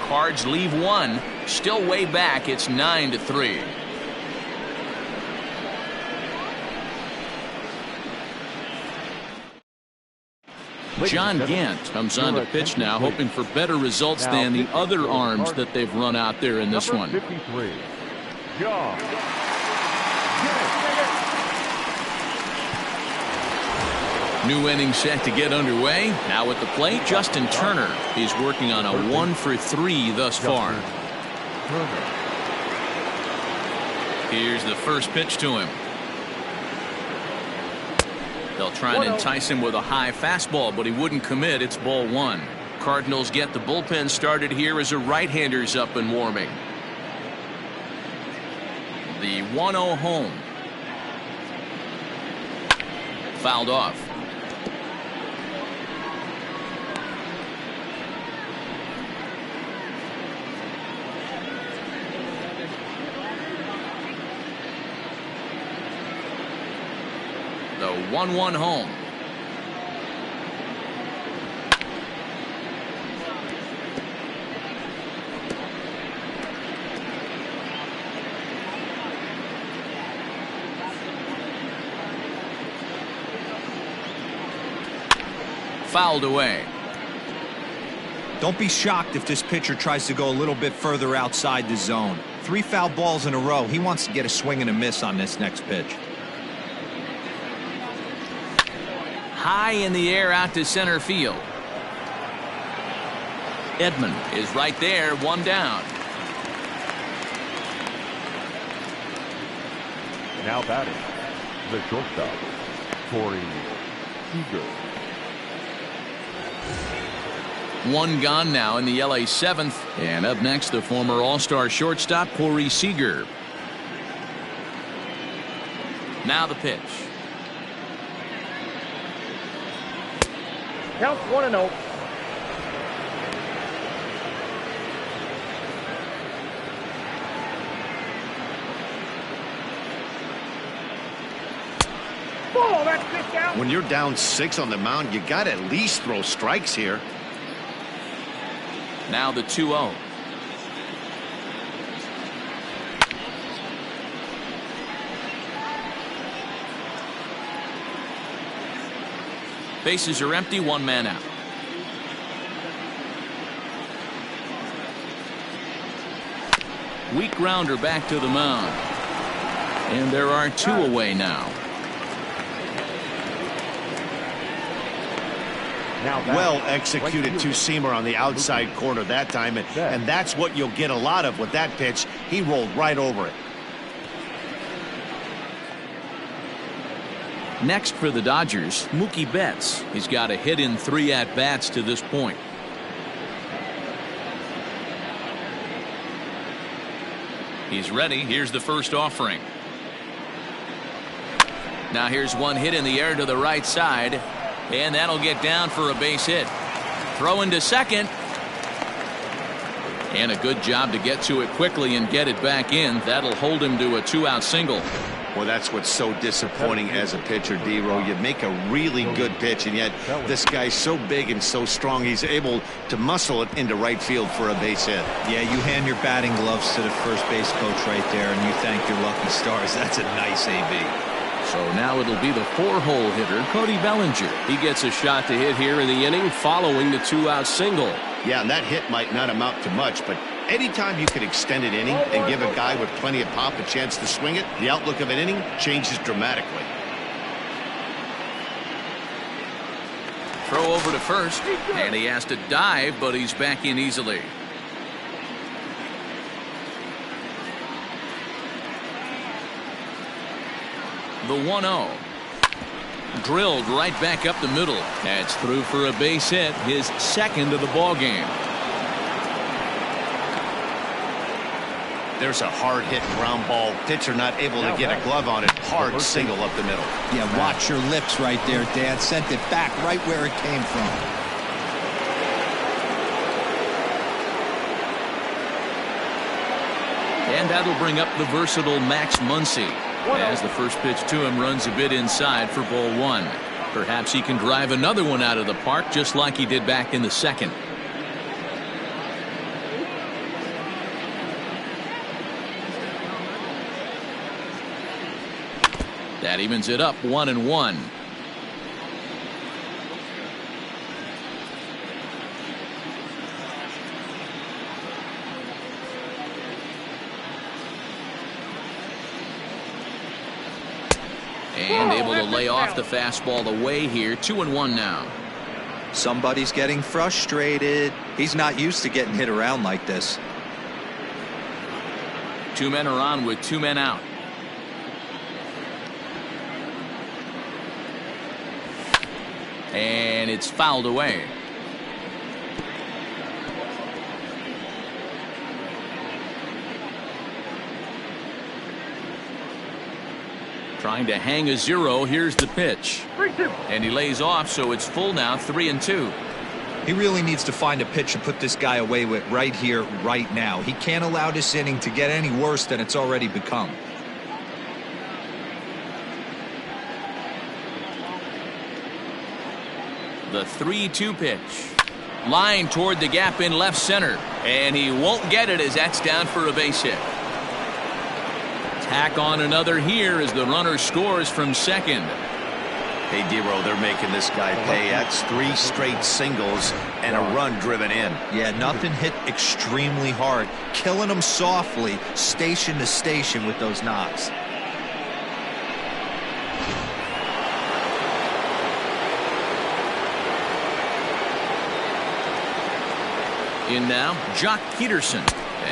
Cards leave one. Still way back. It's 9-3. John Gant comes on to pitch now, hoping for better results than the other arms that they've run out there in this one. 53, John Gant. New inning set to get underway. Now at the plate, Justin Turner. He's working on a 1-for-3 thus far. Here's the first pitch to him. They'll try and entice him with a high fastball, but he wouldn't commit. It's ball 1. Cardinals get the bullpen started here as a right-hander's up and warming. The 1-0 home. Fouled off. The 1-1 home. Fouled away. Don't be shocked if this pitcher tries to go a little bit further outside the zone. 3 foul balls in a row. He wants to get a swing and a miss on this next pitch. High in the air out to center field. Edman is right there, 1 down. Now batting, the shortstop, Corey Seager. One gone now in the LA 7th. And up next, the former All-Star shortstop, Corey Seager. Now the pitch. Counts 1-0. Oh, that's pitch out. When you're down 6 on the mound, you got to at least throw strikes here. Now the 2-0. Bases are empty, one man out. Weak grounder back to the mound. And there are 2 away now. Well executed two-seamer on the outside corner that time, and that's what you'll get a lot of with that pitch. He rolled right over it. Next for the Dodgers, Mookie Betts. He's got a hit in 3 at-bats to this point. He's ready. Here's the first offering. Now here's one hit in the air to the right side, and that'll get down for a base hit. Throw into second. And a good job to get to it quickly and get it back in. That'll hold him to a 2-out single. Well, that's what's so disappointing as a pitcher, D-Row. You make a really good pitch, and yet this guy's so big and so strong, he's able to muscle it into right field for a base hit. Yeah, you hand your batting gloves to the first base coach right there, and you thank your lucky stars. That's a nice AB. So now it'll be the 4-hole hitter, Cody Bellinger. He gets a shot to hit here in the inning following the 2-out single. Yeah, and that hit might not amount to much, but anytime you can extend an inning and give a guy with plenty of pop a chance to swing it, the outlook of an inning changes dramatically. Throw over to first, and he has to dive, but he's back in easily. The 1-0. Drilled right back up the middle. That's through for a base hit, his second of the ball game. There's a hard hit ground ball. Pitcher not able to get a glove on it. Hard single up the middle. Yeah, watch your lips right there, Dad. Sent it back right where it came from. And that'll bring up the versatile Max Muncy. As the first pitch to him runs a bit inside for ball 1. Perhaps he can drive another one out of the park just like he did back in the second. That evens it up 1-1. And able to lay off the fastball away here. 2-1 now. Somebody's getting frustrated. He's not used to getting hit around like this. 2 men are on with 2 men out. And it's fouled away. Trying to hang a 0. Here's the pitch. 3-2. And he lays off, so it's full now, 3-2. He really needs to find a pitch to put this guy away with right here, right now. He can't allow this inning to get any worse than it's already become. The 3-2 pitch. Line toward the gap in left center. And he won't get it as that's down for a base hit. Tack on another here as the runner scores from second. Hey, D-Row, they're making this guy pay. That's 3 straight singles and a run driven in. Yeah, nothing hit extremely hard. Killing him softly, station to station with those knocks. In now, Jock Peterson.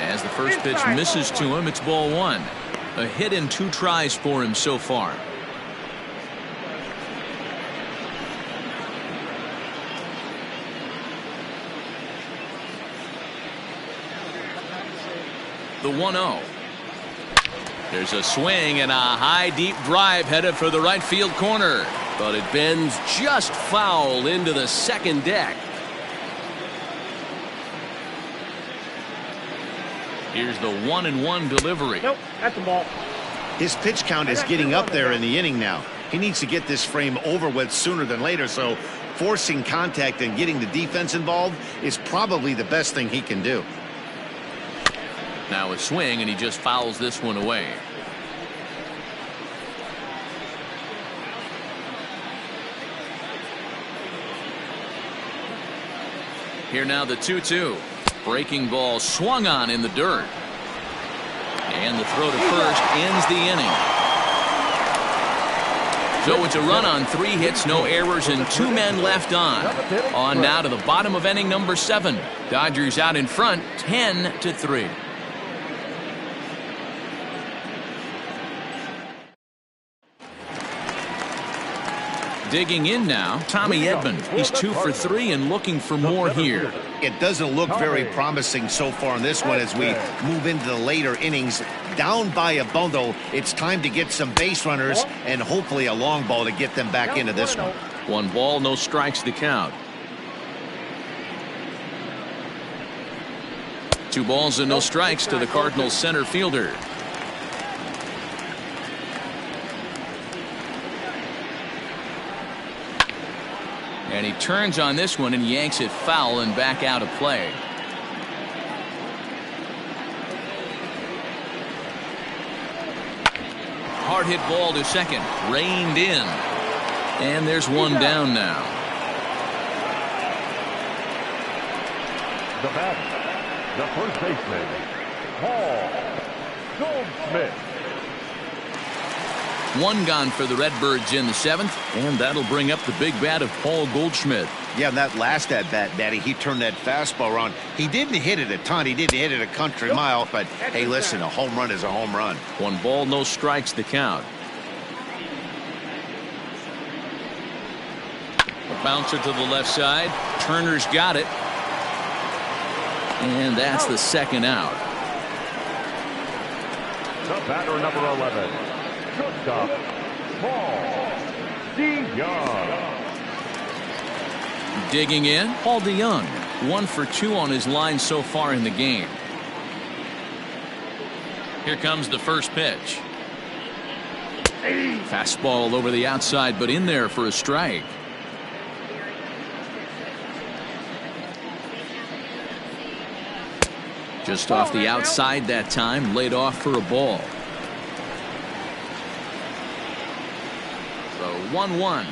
As the first pitch misses to him, it's ball 1. A hit in 2 tries for him so far. the 1-0. There's a swing and a high deep drive headed for the right field corner. But it bends just foul into the second deck. Here's the 1-1 delivery. Nope, that's a ball. His pitch count is getting up there in the inning now. He needs to get this frame over with sooner than later, so forcing contact and getting the defense involved is probably the best thing he can do. Now a swing, and he just fouls this one away. Here now the 2-2. Breaking ball swung on in the dirt. And the throw to first ends the inning. So it's a run on 3 hits, no errors, and 2 men left on. On now to the bottom of inning number 7. Dodgers out in front, 10-3. Digging in now, Tommy Edman. He's 2 for 3 and looking for more here. It doesn't look very promising so far in this one as we move into the later innings. Down by a bundle, it's time to get some base runners and hopefully a long ball to get them back into this one. 1 ball, no strikes the count. 2 balls and no strikes to the Cardinals center fielder. And he turns on this one and yanks it foul and back out of play. Hard hit ball to second. Reined in. And there's 1 down now. The batter, the first baseman, Paul Goldschmidt. 1 gone for the Redbirds in the 7th, and that'll bring up the big bat of Paul Goldschmidt. Yeah, that last at-bat, Matty, he turned that fastball around. He didn't hit it a ton. He didn't hit it a country mile, but hey, listen, a home run is a home run. 1 ball, no strikes the count. A bouncer to the left side. Turner's got it. And that's the 2nd out. The batter, number 11. Shortstop, Paul DeYoung. Digging in, Paul DeYoung. 1 for 2 on his line so far in the game. Here comes the first pitch. Fastball over the outside, but in there for a strike. Just off the outside that time, laid off for a ball. 1-1.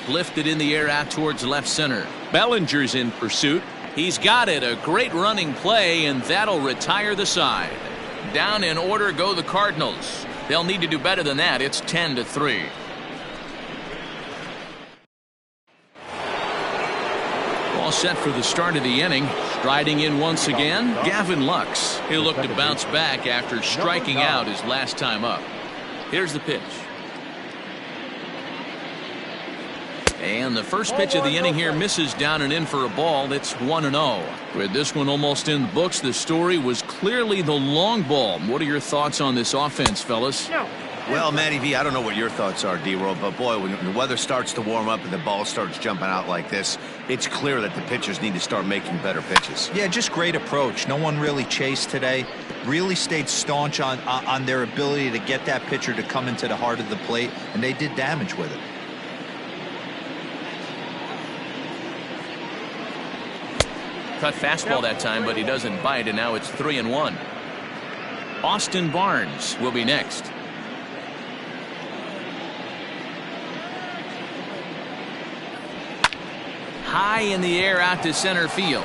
Lifted in the air out towards left center. Bellinger's in pursuit. He's got it. A great running play, and that'll retire the side. Down in order go the Cardinals. They'll need to do better than that. It's 10-3. All set for the start of the inning. Striding in once again, Gavin Lux. He'll look to bounce back after striking out his last time up. Here's the pitch. And the first pitch of the inning here misses down and in for a ball. It's 1-0. With this one almost in the books, the story was clearly the long ball. What are your thoughts on this offense, fellas? Well, Matty V, I don't know what your thoughts are, D-Roll, but boy, when the weather starts to warm up and the ball starts jumping out like this, it's clear that the pitchers need to start making better pitches. Yeah, just great approach. No one really chased today. Really stayed staunch on their ability to get that pitcher to come into the heart of the plate, and they did damage with it. Cut fastball that time, but he doesn't bite, and now it's 3-1. Austin Barnes will be next. High in the air out to center field.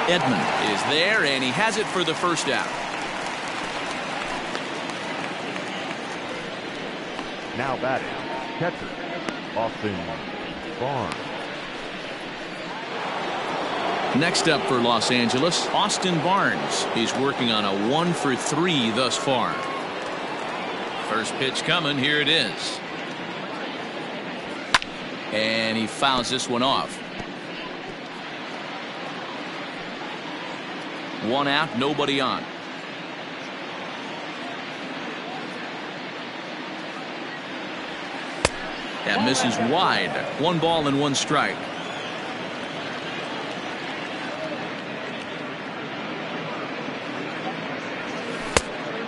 Edman is there, and he has it for the first out. Now batting, catcher, Austin Barnes. Next up for Los Angeles, Austin Barnes. He's working on a 1 for 3 thus far. First pitch coming. Here it is. And he fouls this one off. 1 out, nobody on. That misses wide. 1 ball and 1 strike.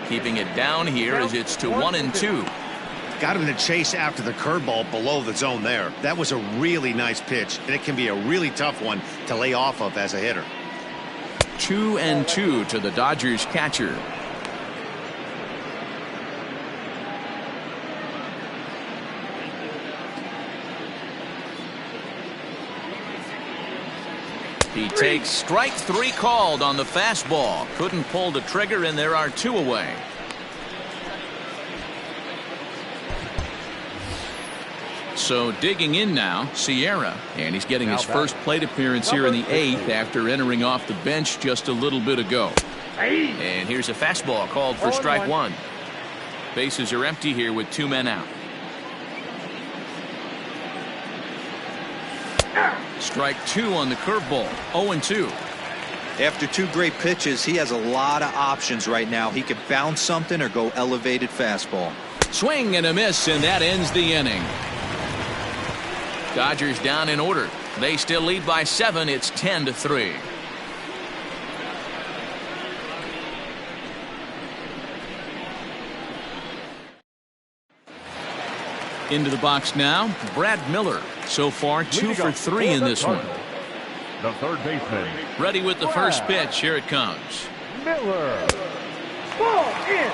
Keeping it down here as it's to 1-2. Got him to chase after the curveball below the zone there. That was a really nice pitch, and it can be a really tough one to lay off of as a hitter. 2-2 to the Dodgers catcher. He takes strike 3 called on the fastball. Couldn't pull the trigger, and there are 2 away. So digging in now, Sierra, and he's getting his first plate appearance here in the 8th after entering off the bench just a little bit ago. And here's a fastball called for strike 1. Bases are empty here with 2 men out. Strike 2 on the curveball. 0-2. After 2 great pitches, he has a lot of options right now. He could bounce something or go elevated fastball. Swing and a miss, and that ends the inning. Dodgers down in order. They still lead by 7. It's 10-3. Into the box now, Brad Miller. So far, 2 for 3 in this one. The third baseman. Ready with the first pitch. Here it comes. Miller. Ball in.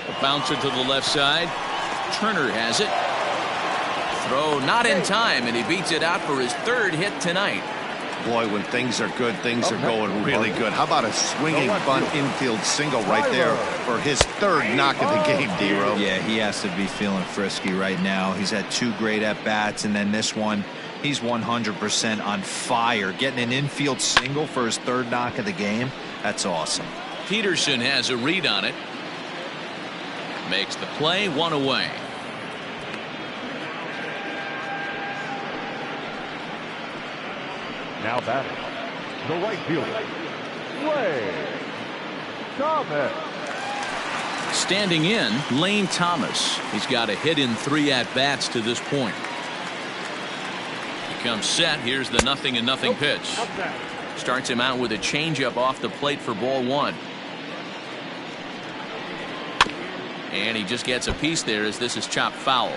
A bouncer to the left side. Turner has it. Throw not in time, and he beats it out for his 3rd hit tonight. Boy, when things are good, things are going really good. How about a swinging bunt infield single right there for his 3rd knock of the game, D-Row? Yeah, he has to be feeling frisky right now. He's had 2 great at-bats, and then this one, he's 100% on fire. Getting an infield single for his 3rd knock of the game, that's awesome. Peterson has a read on it. Makes the play, 1 away. Now batting, the right fielder, Lane Thomas. Standing in, Lane Thomas. He's got a hit in 3 at-bats to this point. He comes set. Here's the 0-0 pitch. Starts him out with a changeup off the plate for ball 1. And he just gets a piece there as this is chopped foul.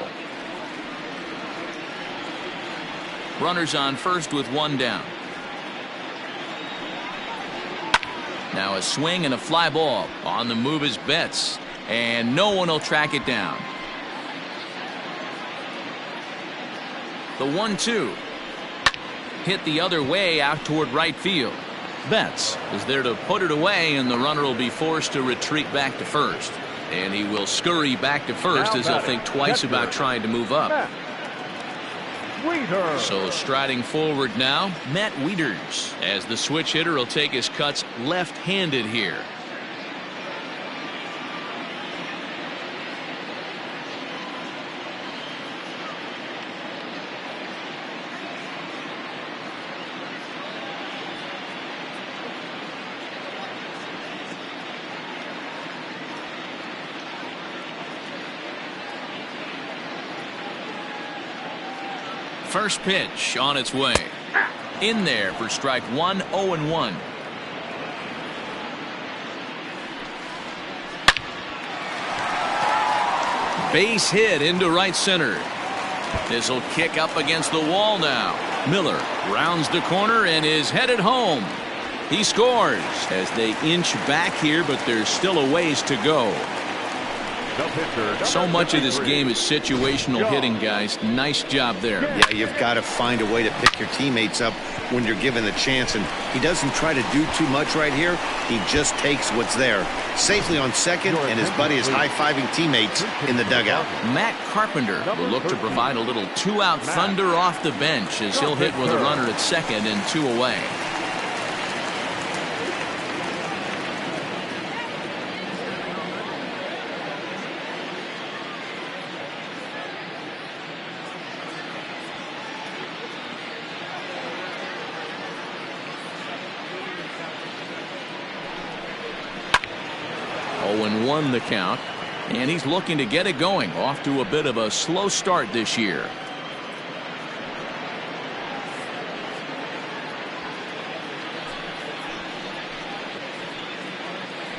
Runners on first with 1 down. Now a swing and a fly ball. On the move is Betts. And no one will track it down. The 1-2. Hit the other way out toward right field. Betts is there to put it away, and the runner will be forced to retreat back to first. And he will scurry back to first as he'll think twice about trying to move up. So striding forward now, Matt Wieters, as the switch hitter will take his cuts left-handed here. First pitch on its way. In there for strike 1, 0-1. Base hit into right center. This will kick up against the wall now. Miller rounds the corner and is headed home. He scores as they inch back here, but there's still a ways to go. So much of this game is situational hitting, guys. Nice job there. Yeah, you've got to find a way to pick your teammates up when you're given the chance, and he doesn't try to do too much right here. He just takes what's there. Safely on second, and his buddy is high-fiving teammates in the dugout. Matt Carpenter will look to provide a little 2-out thunder off the bench as he'll hit with a runner at second and 2 away. 1 the count, and he's looking to get it going. Off to a bit of a slow start this year.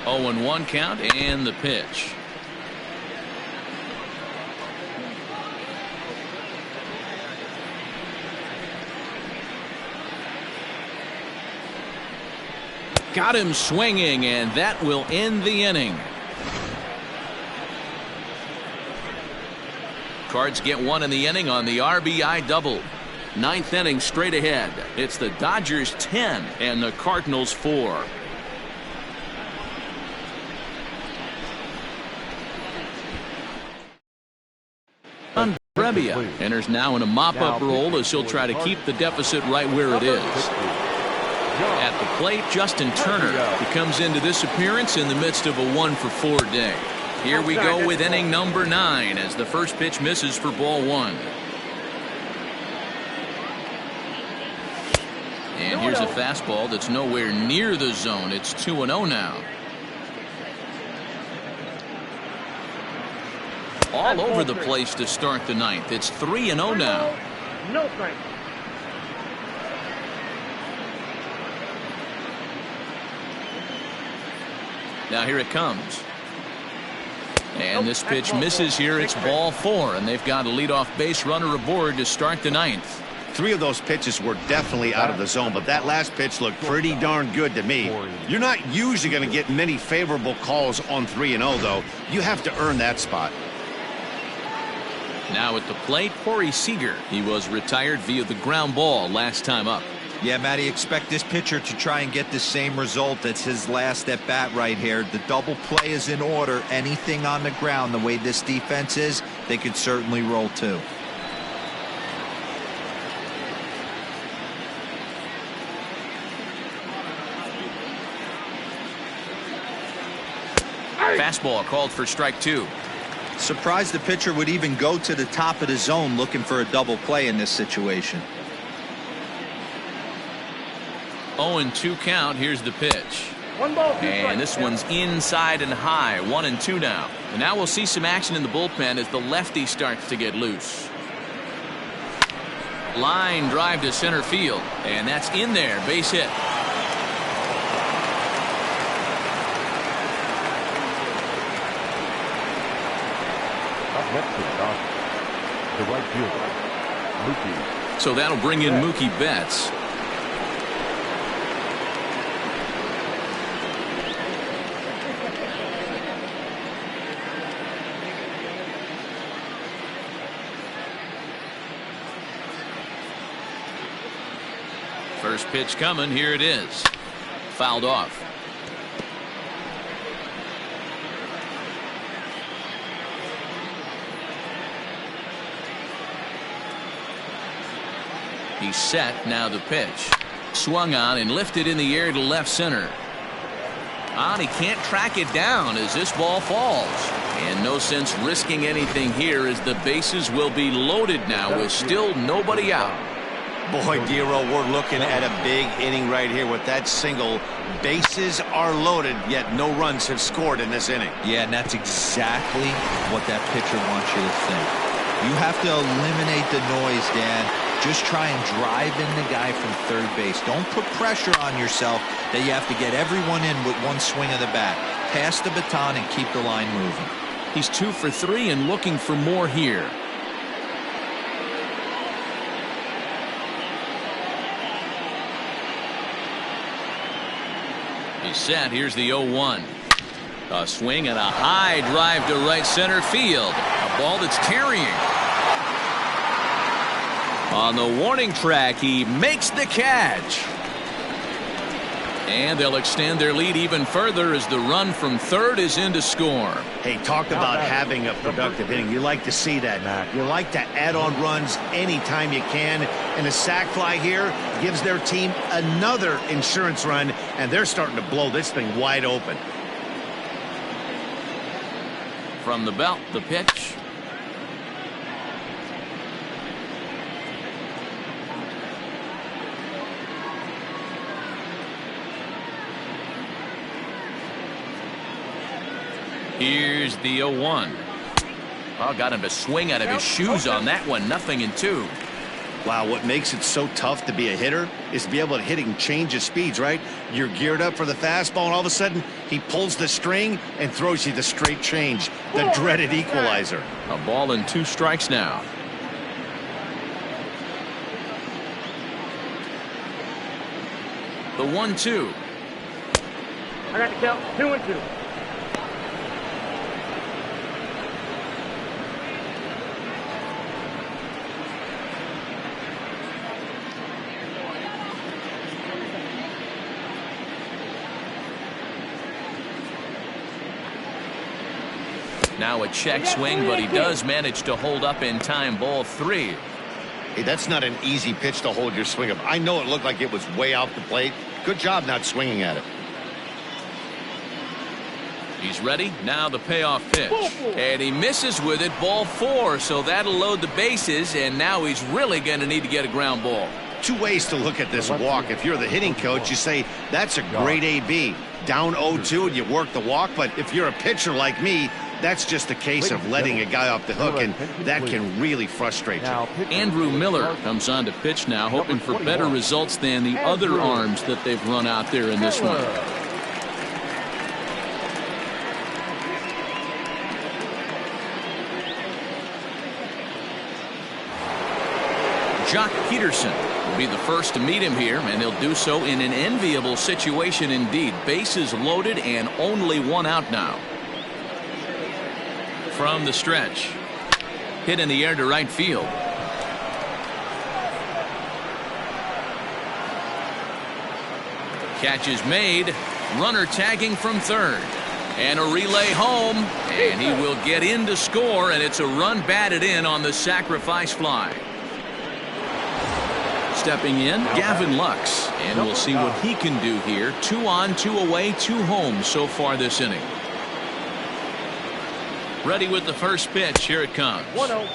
0-1 count, and the pitch. Got him swinging, and that will end the inning. Cards get 1 in the inning on the RBI double. 9th inning straight ahead. It's the Dodgers 10 and the Cardinals 4. Brebbia enters now in a mop-up role as he'll try to keep the deficit right where it is. At the plate, Justin Turner. He comes into this appearance in the midst of a 1-for-4 day. Here we go with inning number 9 as the first pitch misses for ball 1. And here's a fastball that's nowhere near the zone. It's 2-0 now. All over the place to start the 9th. It's 3-0 now. No thanks. Now here it comes. And this pitch misses here. It's ball 4, and they've got a leadoff base runner aboard to start the 9th. 3 of those pitches were definitely out of the zone, but that last pitch looked pretty darn good to me. You're not usually going to get many favorable calls on 3-0, though. You have to earn that spot. Now at the plate, Corey Seager. He was retired via the ground ball last time up. Yeah, Matty, expect this pitcher to try and get the same result. That's his last at bat right here. The double play is in order. Anything on the ground, the way this defense is, they could certainly roll too. Fastball called for strike 2. Surprised the pitcher would even go to the top of the zone looking for a double play in this situation. 0-2 count. Here's the pitch. 1 ball, 2 strikes. And this one's inside and high. 1-2 now. And now we'll see some action in the bullpen as the lefty starts to get loose. Line drive to center field. And that's in there. Base hit. Up next to the Dodgers, the right fielder, Mookie. So that'll bring in Mookie Betts. First pitch coming. Here it is. Fouled off. He's set. Now the pitch. Swung on and lifted in the air to left center. And he can't track it down as this ball falls. And no sense risking anything here as the bases will be loaded now with still nobody out. Boy, Dero, we're looking at a big inning right here with that single. Bases are loaded, yet no runs have scored in this inning. Yeah, and that's exactly what that pitcher wants you to think. You have to eliminate the noise, Dan. Just try and drive in the guy from third base. Don't put pressure on yourself that you have to get everyone in with one swing of the bat. Pass the baton and keep the line moving. He's 2 for 3 and looking for more here. He's set. Here's the 0-1. A swing and a high drive to right center field. A ball that's carrying. On the warning track, he makes the catch. And they'll extend their lead even further as the run from third is in to score. Hey, talk about having a productive inning. You like to see that, Matt. You like to add on runs anytime you can. And a sac fly here gives their team another insurance run, and they're starting to blow this thing wide open. From the belt, the pitch. Here's the 0-1. Oh, got him to swing out of his shoes on that one. 0-2. Wow, what makes it so tough to be a hitter is to be able to hit and change his speeds, right? You're geared up for the fastball, and all of a sudden, he pulls the string and throws you the straight change, the dreaded equalizer. A ball and 2 strikes now. The 1-2. I got the count. 2-2. Now a check swing, but he does manage to hold up in time. Ball 3. Hey, that's not an easy pitch to hold your swing up. I know it looked like it was way off the plate. Good job not swinging at it. He's ready. Now the payoff pitch. And he misses with it. Ball 4. So that'll load the bases. And now he's really going to need to get a ground ball. 2 ways to look at this walk. If you're the hitting coach, you say, that's a great AB. Down 0-2 and you work the walk. But if you're a pitcher like me, that's just a case of letting a guy off the hook, and that can really frustrate you. Andrew Miller comes on to pitch now, hoping for better results than the other arms that they've run out there in this one. Jock Peterson will be the first to meet him here, and he'll do so in an enviable situation indeed. Bases loaded and only 1 out now. From the stretch. Hit in the air to right field. Catch is made. Runner tagging from third. And a relay home. And he will get in to score, and it's a run batted in on the sacrifice fly. Stepping in, Gavin Lux. And we'll see what he can do here. 2 on, 2 away, 2 home so far this inning. Ready with the first pitch. Here it comes. 1-0.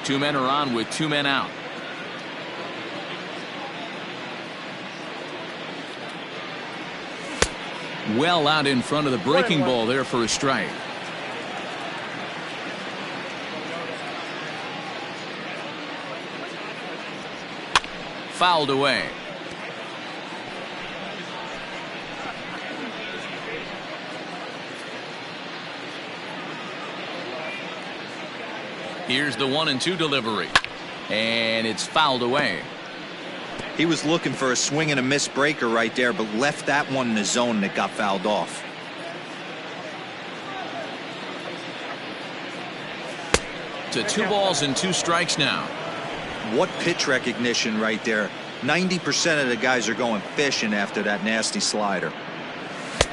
2 men are on with 2 men out. Well out in front of the breaking ball there for a strike. Fouled away. Here's the 1-2 delivery. And it's fouled away. He was looking for a swing and a miss breaker right there, but left that one in the zone that got fouled off. To 2 balls and 2 strikes now. What pitch recognition right there. 90% of the guys are going fishing after that nasty slider.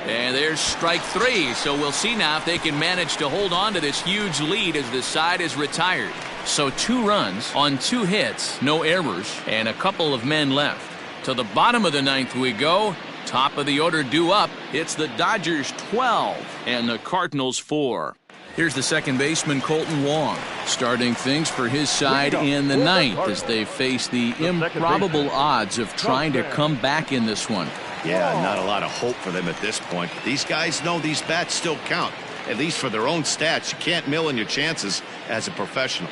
And there's strike 3, so we'll see now if they can manage to hold on to this huge lead as the side is retired. So 2 runs on 2 hits, no errors, and a couple of men left. To the bottom of the 9th we go. Top of the order due up. It's the Dodgers 12 and the Cardinals 4. Here's the second baseman, Colton Wong, starting things for his side in the 9th as they face the improbable odds of trying to come back in this one. Yeah, not a lot of hope for them at this point. These guys know these bats still count, at least for their own stats. You can't mill in your chances as a professional.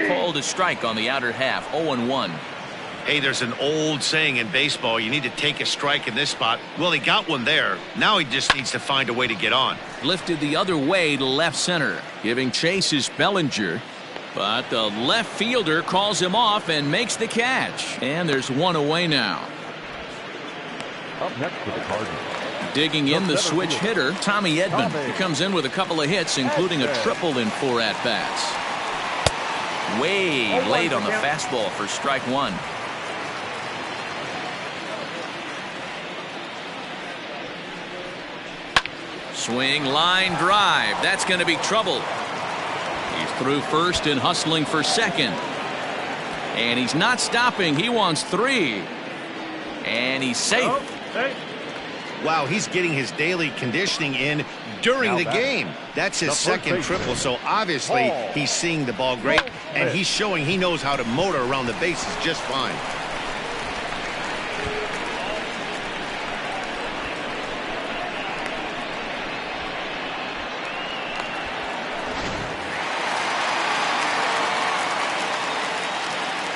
Called a strike on the outer half, 0-1. Hey, there's an old saying in baseball, you need to take a strike in this spot. Well, he got one there. Now he just needs to find a way to get on. Lifted the other way to left center, giving chase is Bellinger. But the left fielder calls him off and makes the catch. And there's 1 away now. Up next for the Cardinals. Digging in the switch hitter, Tommy Edman. He comes in with a couple of hits, including a triple in 4 at-bats. Way late on the fastball for strike 1. Swing, line drive. That's going to be trouble. He's through first and hustling for second. And he's not stopping. He wants 3. And he's safe. Wow, he's getting his daily conditioning in during the game. That's his second triple, so obviously he's seeing the ball great, and he's showing he knows how to motor around the bases just fine.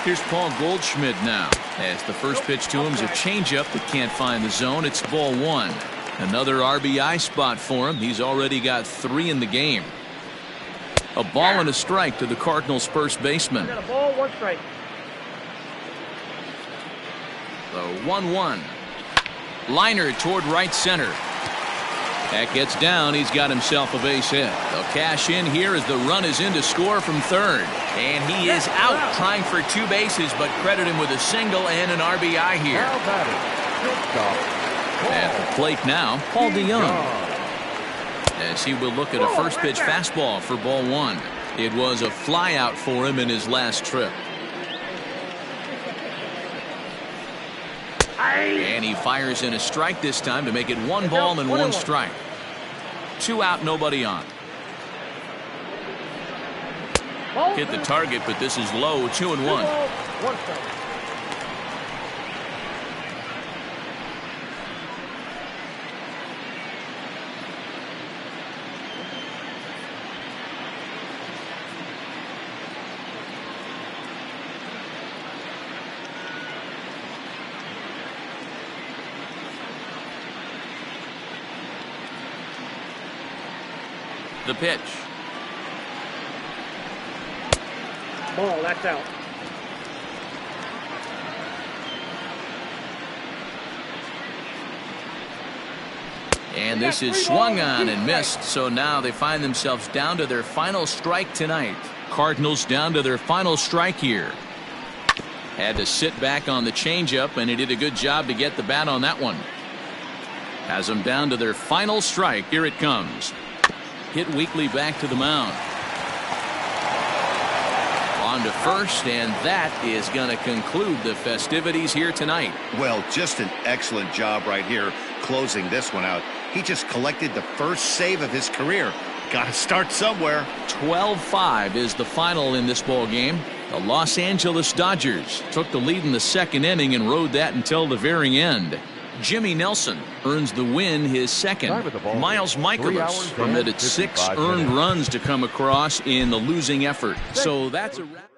Here's Paul Goldschmidt now. As the first pitch to him is a changeup that can't find the zone. It's ball one. Another RBI spot for him. He's already got 3 in the game. A ball and a strike to the Cardinals' first baseman. Got a ball, 1 strike. The 1-1. Liner toward right center. That gets down. He's got himself a base hit. They'll cash in here as the run is in to score from third. And he is out trying for 2 bases, but credit him with a single and an RBI here. At the plate now, Paul DeYoung. As he will look at a first pitch fastball for ball 1. It was a fly out for him in his last trip. And he fires in a strike this time to make it 1 ball and 1 strike. 2 out, nobody on. Hit the target, but this is low. 2-1. 1 strike. The pitch. Ball, that's out. And this is swung on and missed, so now they find themselves down to their final strike tonight. Cardinals down to their final strike here. Had to sit back on the changeup, and he did a good job to get the bat on that one. Has them down to their final strike. Here it comes. Hit weakly back to the mound. On to first, and that is going to conclude the festivities here tonight. Well, just an excellent job right here closing this one out. He just collected the first save of his career. Got to start somewhere. 12-5 is the final in this ball game. The Los Angeles Dodgers took the lead in the second inning and rode that until the very end. Jimmy Nelson earns the win, his second. Miles Mikolas permitted 6 earned runs to come across in the losing effort. So that's a wrap.